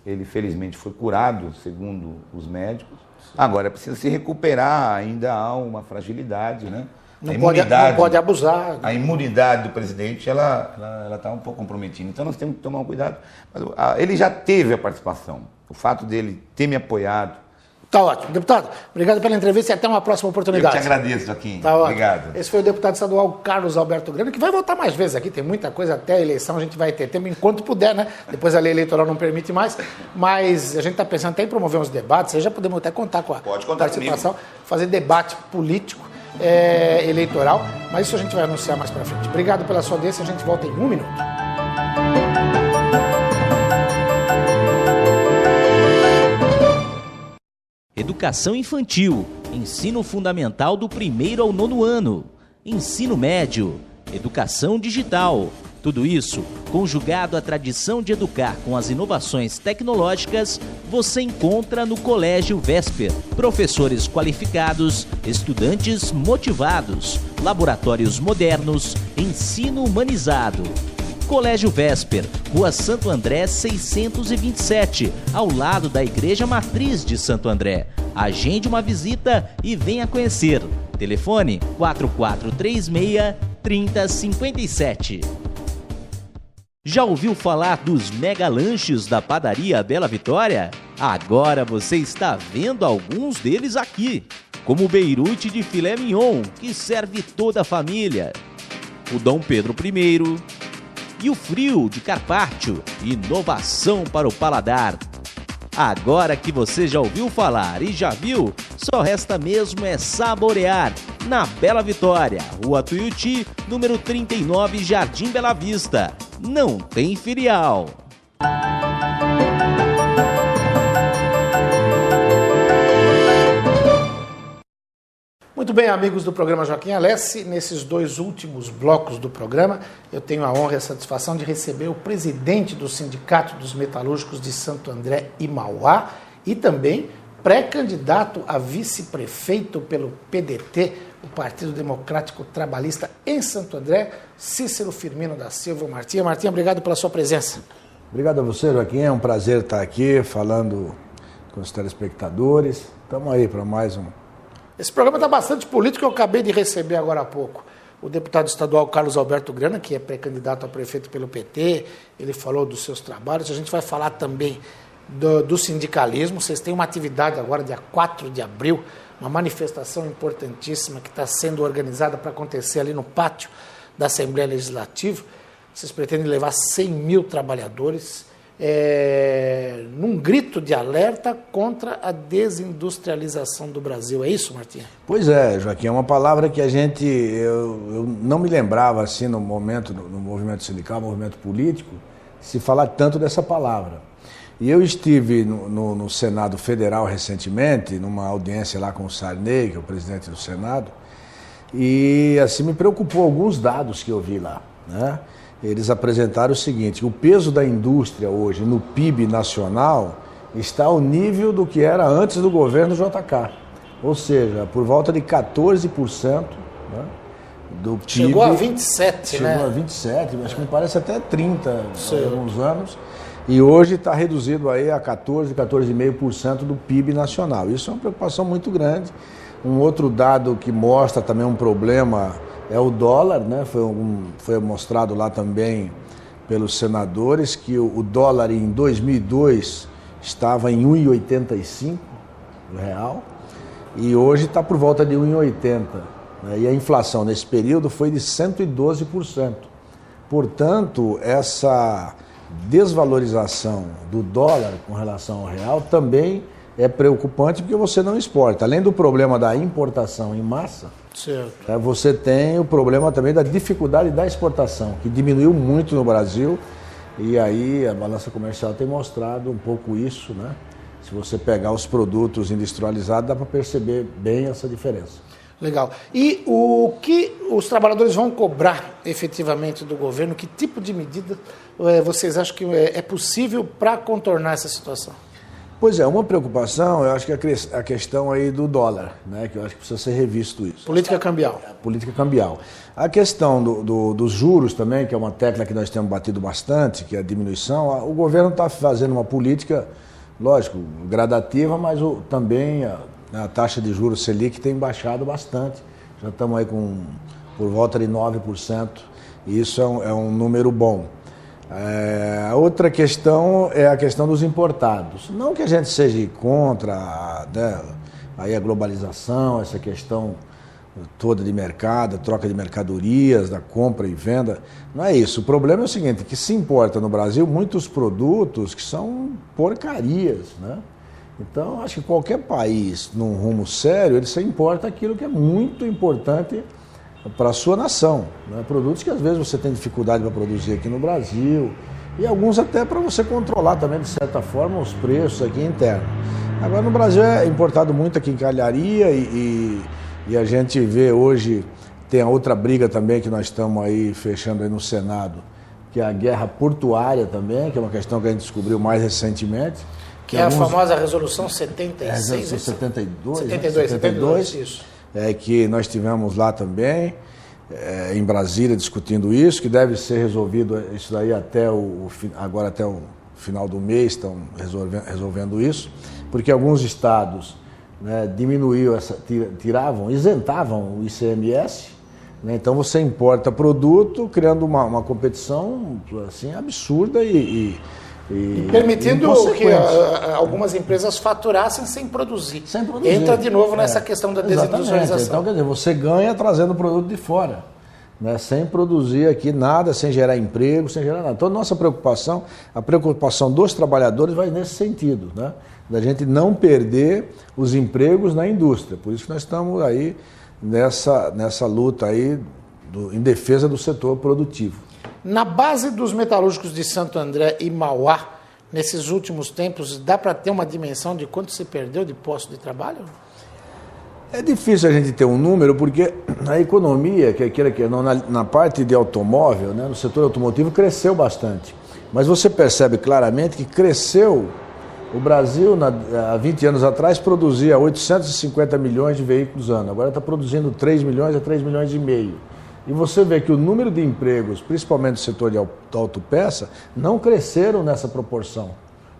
Ele, felizmente, foi curado, segundo os médicos. Agora, precisa se recuperar, ainda há uma fragilidade, né? Não pode abusar. A imunidade do presidente, ela está um pouco comprometida. Então, nós temos que tomar um cuidado. Mas, ele já teve a participação. O fato dele ter me apoiado. Tá ótimo. Deputado, obrigado pela entrevista e até uma próxima oportunidade. Eu te agradeço, Joaquim. Tá ótimo. Obrigado. Esse foi o deputado estadual Carlos Alberto Grana, que vai voltar mais vezes aqui. Tem muita coisa até a eleição, a gente vai ter tempo enquanto puder, né? Depois a lei eleitoral não permite mais. Mas a gente está pensando até em promover uns debates. Aí já podemos até contar com a participação, fazer debate político, eleitoral. Mas isso a gente vai anunciar mais para frente. Obrigado pela sua audiência. A gente volta em 1 minuto. Educação infantil, ensino fundamental do 1º ao 9º ano, ensino médio, educação digital. Tudo isso, conjugado à tradição de educar com as inovações tecnológicas, você encontra no Colégio Vesper. Professores qualificados, estudantes motivados, laboratórios modernos, ensino humanizado. Colégio Vesper, Rua Santo André 627, ao lado da Igreja Matriz de Santo André. Agende uma visita e venha conhecer. Telefone 4436-3057. Já ouviu falar dos mega lanches da padaria Bela Vitória? Agora você está vendo alguns deles aqui, como o Beirute de filé mignon, que serve toda a família, o Dom Pedro I, e o frio de carpaccio, inovação para o paladar. Agora que você já ouviu falar e já viu, só resta mesmo saborear. Na Bela Vitória, Rua Tuiuti, número 39, Jardim Bela Vista. Não tem filial. Muito bem, amigos do programa Joaquim Alessi, nesses 2 últimos blocos do programa, eu tenho a honra e a satisfação de receber o presidente do Sindicato dos Metalúrgicos de Santo André e Mauá e também pré-candidato a vice-prefeito pelo PDT, o Partido Democrático Trabalhista em Santo André, Cícero Firmino da Silva. Martinha, obrigado pela sua presença. Obrigado a você, Joaquim, é um prazer estar aqui falando com os telespectadores. Estamos aí para mais um. Esse programa está bastante político, eu acabei de receber agora há pouco o deputado estadual Carlos Alberto Grana, que é pré-candidato a prefeito pelo PT, ele falou dos seus trabalhos, a gente vai falar também do sindicalismo. Vocês têm uma atividade agora, dia 4 de abril, uma manifestação importantíssima que está sendo organizada para acontecer ali no pátio da Assembleia Legislativa. Vocês pretendem levar 100 mil trabalhadores num grito de alerta contra a desindustrialização do Brasil. É isso, Martinha? Pois é, Joaquim, é uma palavra que eu não me lembrava assim no momento, no movimento sindical, no movimento político, se falar tanto dessa palavra. E eu estive no Senado Federal recentemente, numa audiência lá com o Sarney, que é o presidente do Senado, e assim me preocupou alguns dados que eu vi lá, né? Eles apresentaram o seguinte: o peso da indústria hoje no PIB nacional está ao nível do que era antes do governo JK. Ou seja, por volta de 14%, né, do PIB. Chegou a 27%, Chegou a 27%, acho que me parece até 30% há alguns anos. E hoje está reduzido aí a 14,5% do PIB nacional. Isso é uma preocupação muito grande. Um outro dado que mostra também um problema é o dólar, né? Foi mostrado lá também pelos senadores que o dólar em 2002 estava em 1,85 real e hoje está por volta de 1,80. Né? E a inflação nesse período foi de 112%. Portanto, essa desvalorização do dólar com relação ao real também é preocupante porque você não exporta. Além do problema da importação em massa, certo, você tem o problema também da dificuldade da exportação, que diminuiu muito no Brasil, e aí a balança comercial tem mostrado um pouco isso, né? Se você pegar os produtos industrializados, dá para perceber bem essa diferença. Legal. E o que os trabalhadores vão cobrar efetivamente do governo? Que tipo de medida vocês acham que é possível para contornar essa situação? Pois é, uma preocupação, eu acho que é a questão aí do dólar, né, que eu acho que precisa ser revisto isso. Política cambial. Política cambial. A questão dos juros também, que é uma tecla que nós temos batido bastante, que é a diminuição, o governo está fazendo uma política, lógico, gradativa, mas também a taxa de juros Selic tem baixado bastante. Já estamos aí por volta de 9%, e isso é um número bom. A outra questão é a questão dos importados. Não que a gente seja contra, né, aí a globalização, essa questão toda de mercado, troca de mercadorias, da compra e venda. Não é isso. O problema é o seguinte, que se importa no Brasil muitos produtos que são porcarias, né? Então, acho que qualquer país, num rumo sério, ele só importa aquilo que é muito importante para a sua nação, né? Produtos que às vezes você tem dificuldade para produzir aqui no Brasil e alguns até para você controlar também, de certa forma, os preços aqui internos. Agora no Brasil é importado muito aqui em calharia e a gente vê hoje, tem a outra briga também que nós estamos aí fechando aí no Senado, que é a guerra portuária também, que é uma questão que a gente descobriu mais recentemente. Que é a famosa resolução 76. 72, isso. Que nós tivemos lá também, em Brasília, discutindo isso, que deve ser resolvido isso daí agora até o final do mês, estão resolvendo isso, porque alguns estados, né, isentavam o ICMS, né, então você importa produto, criando uma competição assim, absurda e permitindo que algumas empresas faturassem sem produzir. Entra de novo nessa questão da desindustrialização. Então, quer dizer, você ganha trazendo produto de fora, né? Sem produzir aqui nada, sem gerar emprego, sem gerar nada. Então, a preocupação dos trabalhadores vai nesse sentido, né? Da gente não perder os empregos na indústria. Por isso que nós estamos aí nessa luta aí em defesa do setor produtivo. Na base dos metalúrgicos de Santo André e Mauá, nesses últimos tempos, dá para ter uma dimensão de quanto se perdeu de posto de trabalho? É difícil a gente ter um número, porque a economia, na parte de automóvel, né, no setor automotivo, cresceu bastante. Mas você percebe claramente que cresceu. O Brasil, há 20 anos atrás, produzia 850 milhões de veículos ano. Agora está produzindo 3 milhões a 3 milhões e meio. E você vê que o número de empregos, principalmente no setor de autopeça, não cresceram nessa proporção,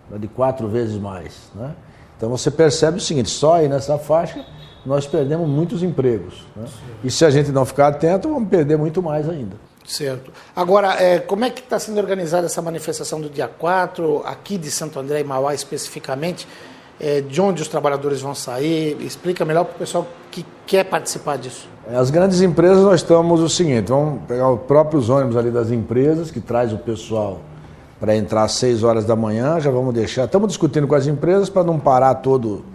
né, de 4 vezes mais, né? Então você percebe o seguinte, só aí nessa faixa nós perdemos muitos empregos, né? E se a gente não ficar atento, vamos perder muito mais ainda. Certo. Agora, como é que está sendo organizada essa manifestação do dia 4, aqui de Santo André e Mauá especificamente? De onde os trabalhadores vão sair? Explica melhor para o pessoal que quer participar disso. As grandes empresas, nós estamos o seguinte, vamos pegar os próprios ônibus ali das empresas, que traz o pessoal para entrar às 6 horas da manhã, já vamos deixar, estamos discutindo com as empresas para não parar todo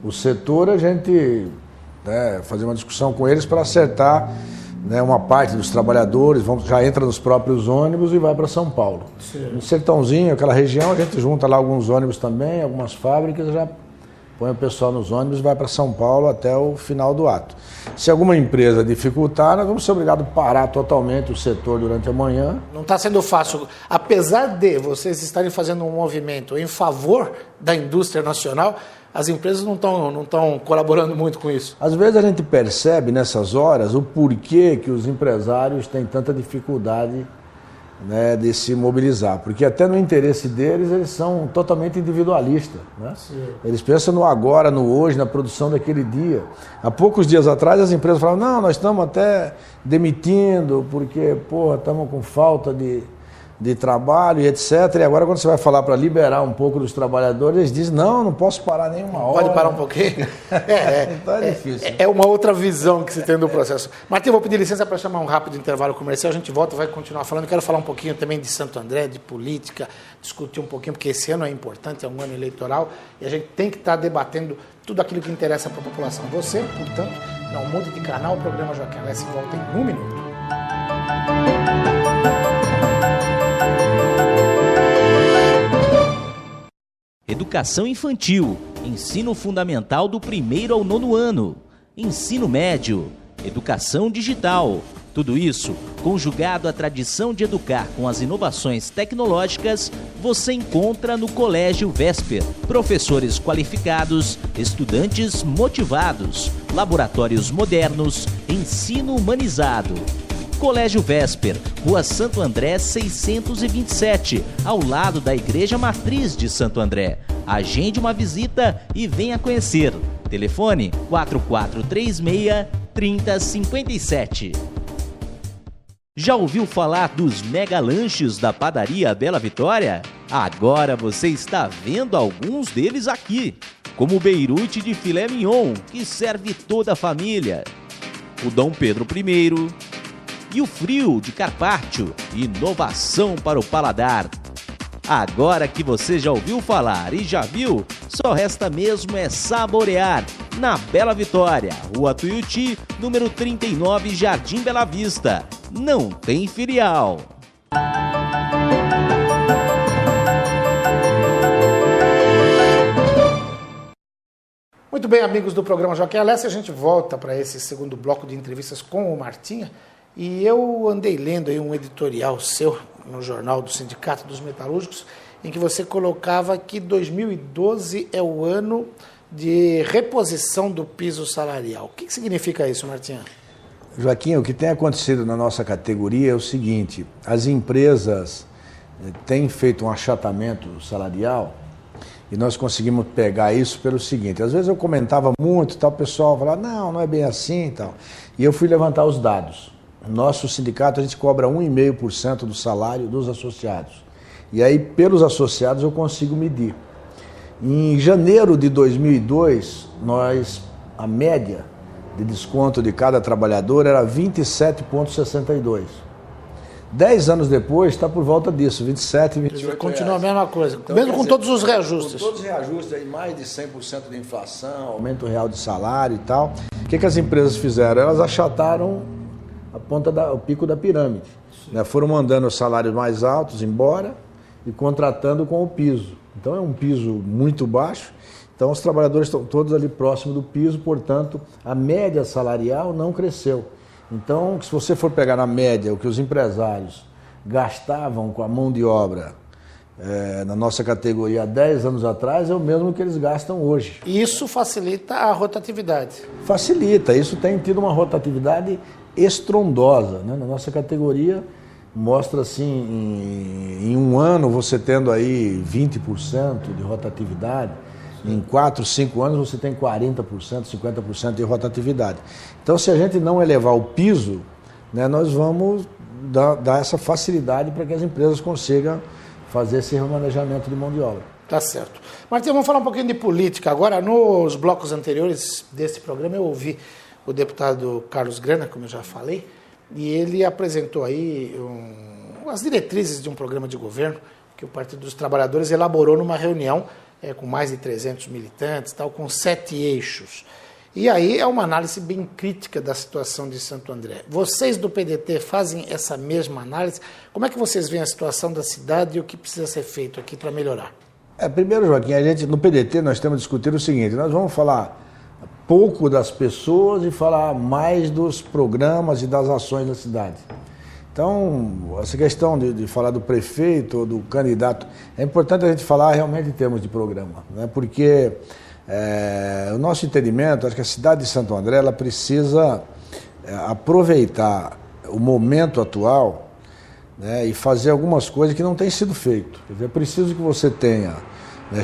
o setor, a gente fazer uma discussão com eles para acertar, né, uma parte dos trabalhadores, já entra nos próprios ônibus e vai para São Paulo. Sim. No Sertãozinho, aquela região, a gente junta lá alguns ônibus também, algumas fábricas, já põe o pessoal nos ônibus e vai para São Paulo até o final do ato. Se alguma empresa dificultar, nós vamos ser obrigados a parar totalmente o setor durante a manhã. Não está sendo fácil. Apesar de vocês estarem fazendo um movimento em favor da indústria nacional, as empresas não estão colaborando muito com isso. Às vezes a gente percebe nessas horas o porquê que os empresários têm tanta dificuldade, né, de se mobilizar, porque até no interesse deles eles são totalmente individualistas, né? Eles pensam no agora, no hoje, na produção daquele dia. Há poucos dias atrás as empresas falavam, não, nós estamos até demitindo porque, estamos com falta de trabalho e etc. E agora quando você vai falar para liberar um pouco dos trabalhadores, eles dizem, não posso parar nenhuma hora. Pode parar um pouquinho? Então é difícil. É uma outra visão que se tem do processo. Martim, vou pedir licença para chamar um rápido intervalo comercial, a gente volta e vai continuar falando. Quero falar um pouquinho também de Santo André, de política, discutir um pouquinho, porque esse ano é importante, é um ano eleitoral, e a gente tem que estar debatendo tudo aquilo que interessa para a população. Você, portanto, não mude de canal, o programa Joaquim Alessi volta em 1 minuto. Educação infantil, ensino fundamental do 1º ao 9º ano, ensino médio, educação digital, Tudo isso, conjugado à tradição de educar com as inovações tecnológicas, você encontra no Colégio Vesper. Professores qualificados, estudantes motivados, laboratórios modernos, ensino humanizado. Colégio Vesper, Rua Santo André 627, ao lado da Igreja Matriz de Santo André. Agende uma visita e venha conhecer. Telefone 4436-3057. Já ouviu falar dos mega lanches da padaria Bela Vitória? Agora você está vendo alguns deles aqui, como o beirute de filé mignon, que serve toda a família, o Dom Pedro I e o frio de carpaccio, inovação para o paladar. Agora que você já ouviu falar e já viu, só resta mesmo é saborear. Na Bela Vitória, Rua Tuiuti, número 39, Jardim Bela Vista. Não tem filial. Muito bem, amigos do programa Joaquim Alessi, a gente volta para esse segundo bloco de entrevistas com o Martinha. E eu andei lendo aí um editorial seu no Jornal do Sindicato dos Metalúrgicos, em que você colocava que 2012 é o ano de reposição do piso salarial. O que significa isso, Martinha? Joaquim, o que tem acontecido na nossa categoria é o seguinte: as empresas têm feito um achatamento salarial e nós conseguimos pegar isso pelo seguinte: às vezes eu comentava muito, tal, o pessoal falava, não é bem assim e tal. E eu fui levantar os dados. Nosso sindicato, a gente cobra 1,5% do salário dos associados. E aí, pelos associados, eu consigo medir. Em janeiro de 2002, a média de desconto de cada trabalhador era 27,62. 10 anos depois, está por volta disso, 27, 28. Continua a mesma coisa, então, mesmo com todos os reajustes. Com todos os reajustes, aí, mais de 100% de inflação, aumento real de salário e tal. O que as empresas fizeram? Elas achataram o pico da pirâmide. Né? Foram mandando os salários mais altos embora e contratando com o piso. Então é um piso muito baixo, então os trabalhadores estão todos ali próximo do piso, portanto a média salarial não cresceu. Então, se você for pegar na média o que os empresários gastavam com a mão de obra na nossa categoria há 10 anos atrás, é o mesmo que eles gastam hoje. Isso facilita a rotatividade? Facilita, isso tem tido uma rotatividade estrondosa, né? Na nossa categoria mostra assim, em um ano você tendo aí 20% de rotatividade, em 4, 5 anos você tem 40%, 50% de rotatividade. Então, se a gente não elevar o piso, né, nós vamos dar essa facilidade para que as empresas consigam fazer esse remanejamento de mão de obra. Tá certo. Martinho, vamos falar um pouquinho de política. Agora, nos blocos anteriores desse programa, eu ouvi o deputado Carlos Grana, como eu já falei, e ele apresentou aí as diretrizes de um programa de governo que o Partido dos Trabalhadores elaborou numa reunião com mais de 300 militantes, tal, com 7 eixos. E aí é uma análise bem crítica da situação de Santo André. Vocês do PDT fazem essa mesma análise? Como é que vocês veem a situação da cidade e o que precisa ser feito aqui para melhorar? Primeiro, Joaquim, no PDT nós temos que discutir o seguinte: nós vamos falar pouco das pessoas e falar mais dos programas e das ações da cidade. Então, essa questão de falar do prefeito ou do candidato, é importante a gente falar realmente em termos de programa, né? Porque o nosso entendimento, acho que a cidade de Santo André ela precisa aproveitar o momento atual, né, e fazer algumas coisas que não têm sido feito. Quer dizer, é preciso que você tenha,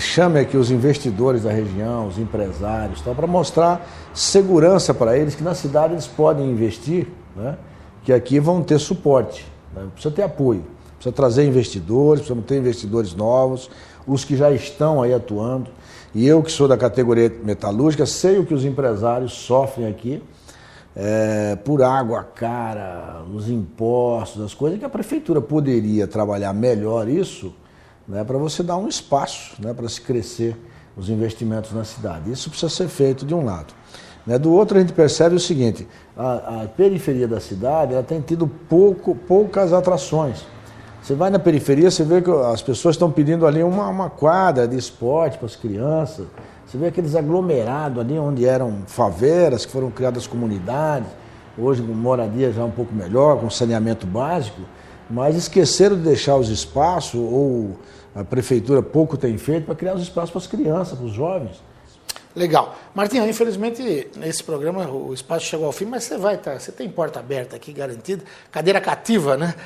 chame aqui os investidores da região, os empresários, para mostrar segurança para eles, que na cidade eles podem investir, né, que aqui vão ter suporte, né, precisa ter apoio, precisa trazer investidores, precisa ter investidores novos, os que já estão aí atuando. E eu, que sou da categoria metalúrgica, sei o que os empresários sofrem aqui, por água cara, os impostos, as coisas, que a prefeitura poderia trabalhar melhor isso, né, para você dar um espaço, né, para se crescer os investimentos na cidade. Isso precisa ser feito de um lado. Né, do outro, a gente percebe o seguinte: a periferia da cidade ela tem tido poucas atrações. Você vai na periferia, você vê que as pessoas estão pedindo ali uma quadra de esporte para as crianças. Você vê aqueles aglomerados ali onde eram favelas, que foram criadas comunidades. hoje com moradia já um pouco melhor, com saneamento básico, mas esqueceram de deixar os espaços, ou a prefeitura pouco tem feito, para criar os espaços para as crianças, para os jovens. Legal. Martinho, infelizmente, nesse programa o espaço chegou ao fim, mas você tem porta aberta aqui, garantida, cadeira cativa, né?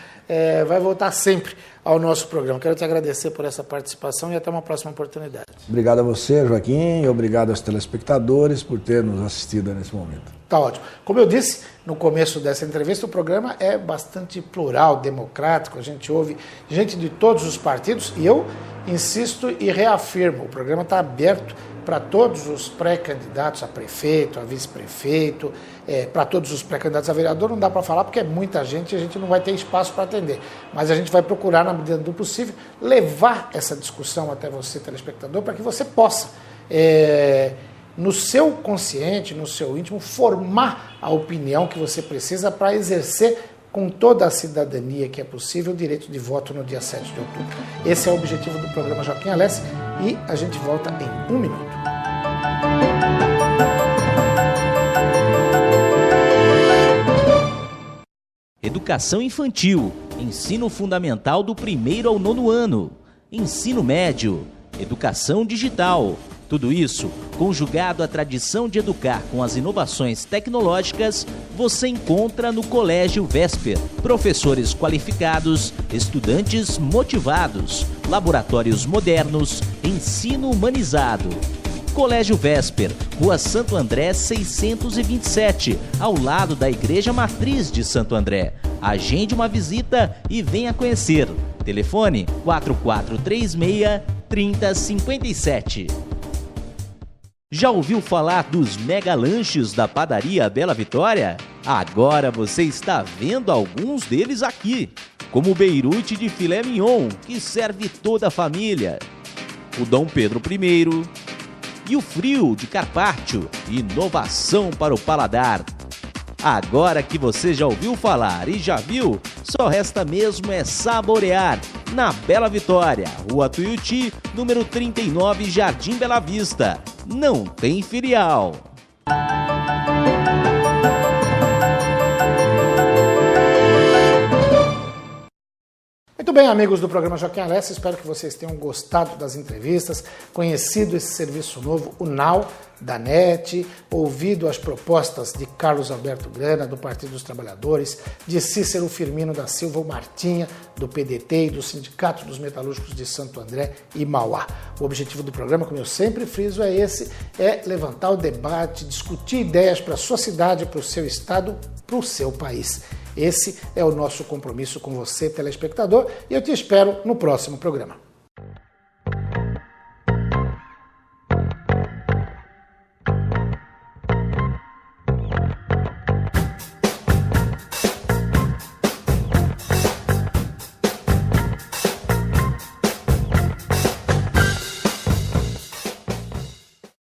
Vai voltar sempre ao nosso programa. Quero te agradecer por essa participação e até uma próxima oportunidade. Obrigado a você, Joaquim, e obrigado aos telespectadores por ter nos assistido nesse momento. Tá ótimo. Como eu disse no começo dessa entrevista, o programa é bastante plural, democrático, a gente ouve gente de todos os partidos e eu insisto e reafirmo, o programa está aberto para todos os pré-candidatos a prefeito, a vice-prefeito, para todos os pré-candidatos a vereador, não dá para falar porque é muita gente e a gente não vai ter espaço para atender. Mas a gente vai procurar, na medida do possível, levar essa discussão até você, telespectador, para que você possa, no seu consciente, no seu íntimo, formar a opinião que você precisa para exercer com toda a cidadania que é possível, o direito de voto no dia 7 de outubro. Esse é o objetivo do programa Joaquim Alessi e a gente volta em 1 minuto. Educação infantil, ensino fundamental do 1º ao 9º ano, ensino médio, educação digital. Tudo isso, conjugado à tradição de educar com as inovações tecnológicas, você encontra no Colégio Vesper. Professores qualificados, estudantes motivados, laboratórios modernos, ensino humanizado. Colégio Vesper, Rua Santo André 627, ao lado da Igreja Matriz de Santo André. Agende uma visita e venha conhecer. Telefone 4436-3057. Já ouviu falar dos mega lanches da padaria Bela Vitória? Agora você está vendo alguns deles aqui, como o beirute de filé mignon, que serve toda a família, o Dom Pedro I e o frio de carpaccio, inovação para o paladar. Agora que você já ouviu falar e já viu, só resta mesmo saborear. Na Bela Vitória, Rua Tuiuti, número 39, Jardim Bela Vista. Não tem filial. Muito bem, amigos do programa Joaquim Alessi, espero que vocês tenham gostado das entrevistas, conhecido esse serviço novo, o Now, da NET, ouvido as propostas de Carlos Alberto Grana, do Partido dos Trabalhadores, de Cícero Firmino da Silva, o Martinha, do PDT e do Sindicato dos Metalúrgicos de Santo André e Mauá. O objetivo do programa, como eu sempre friso, é levantar o debate, discutir ideias para a sua cidade, para o seu estado, para o seu país. Esse é o nosso compromisso com você, telespectador, e eu te espero no próximo programa.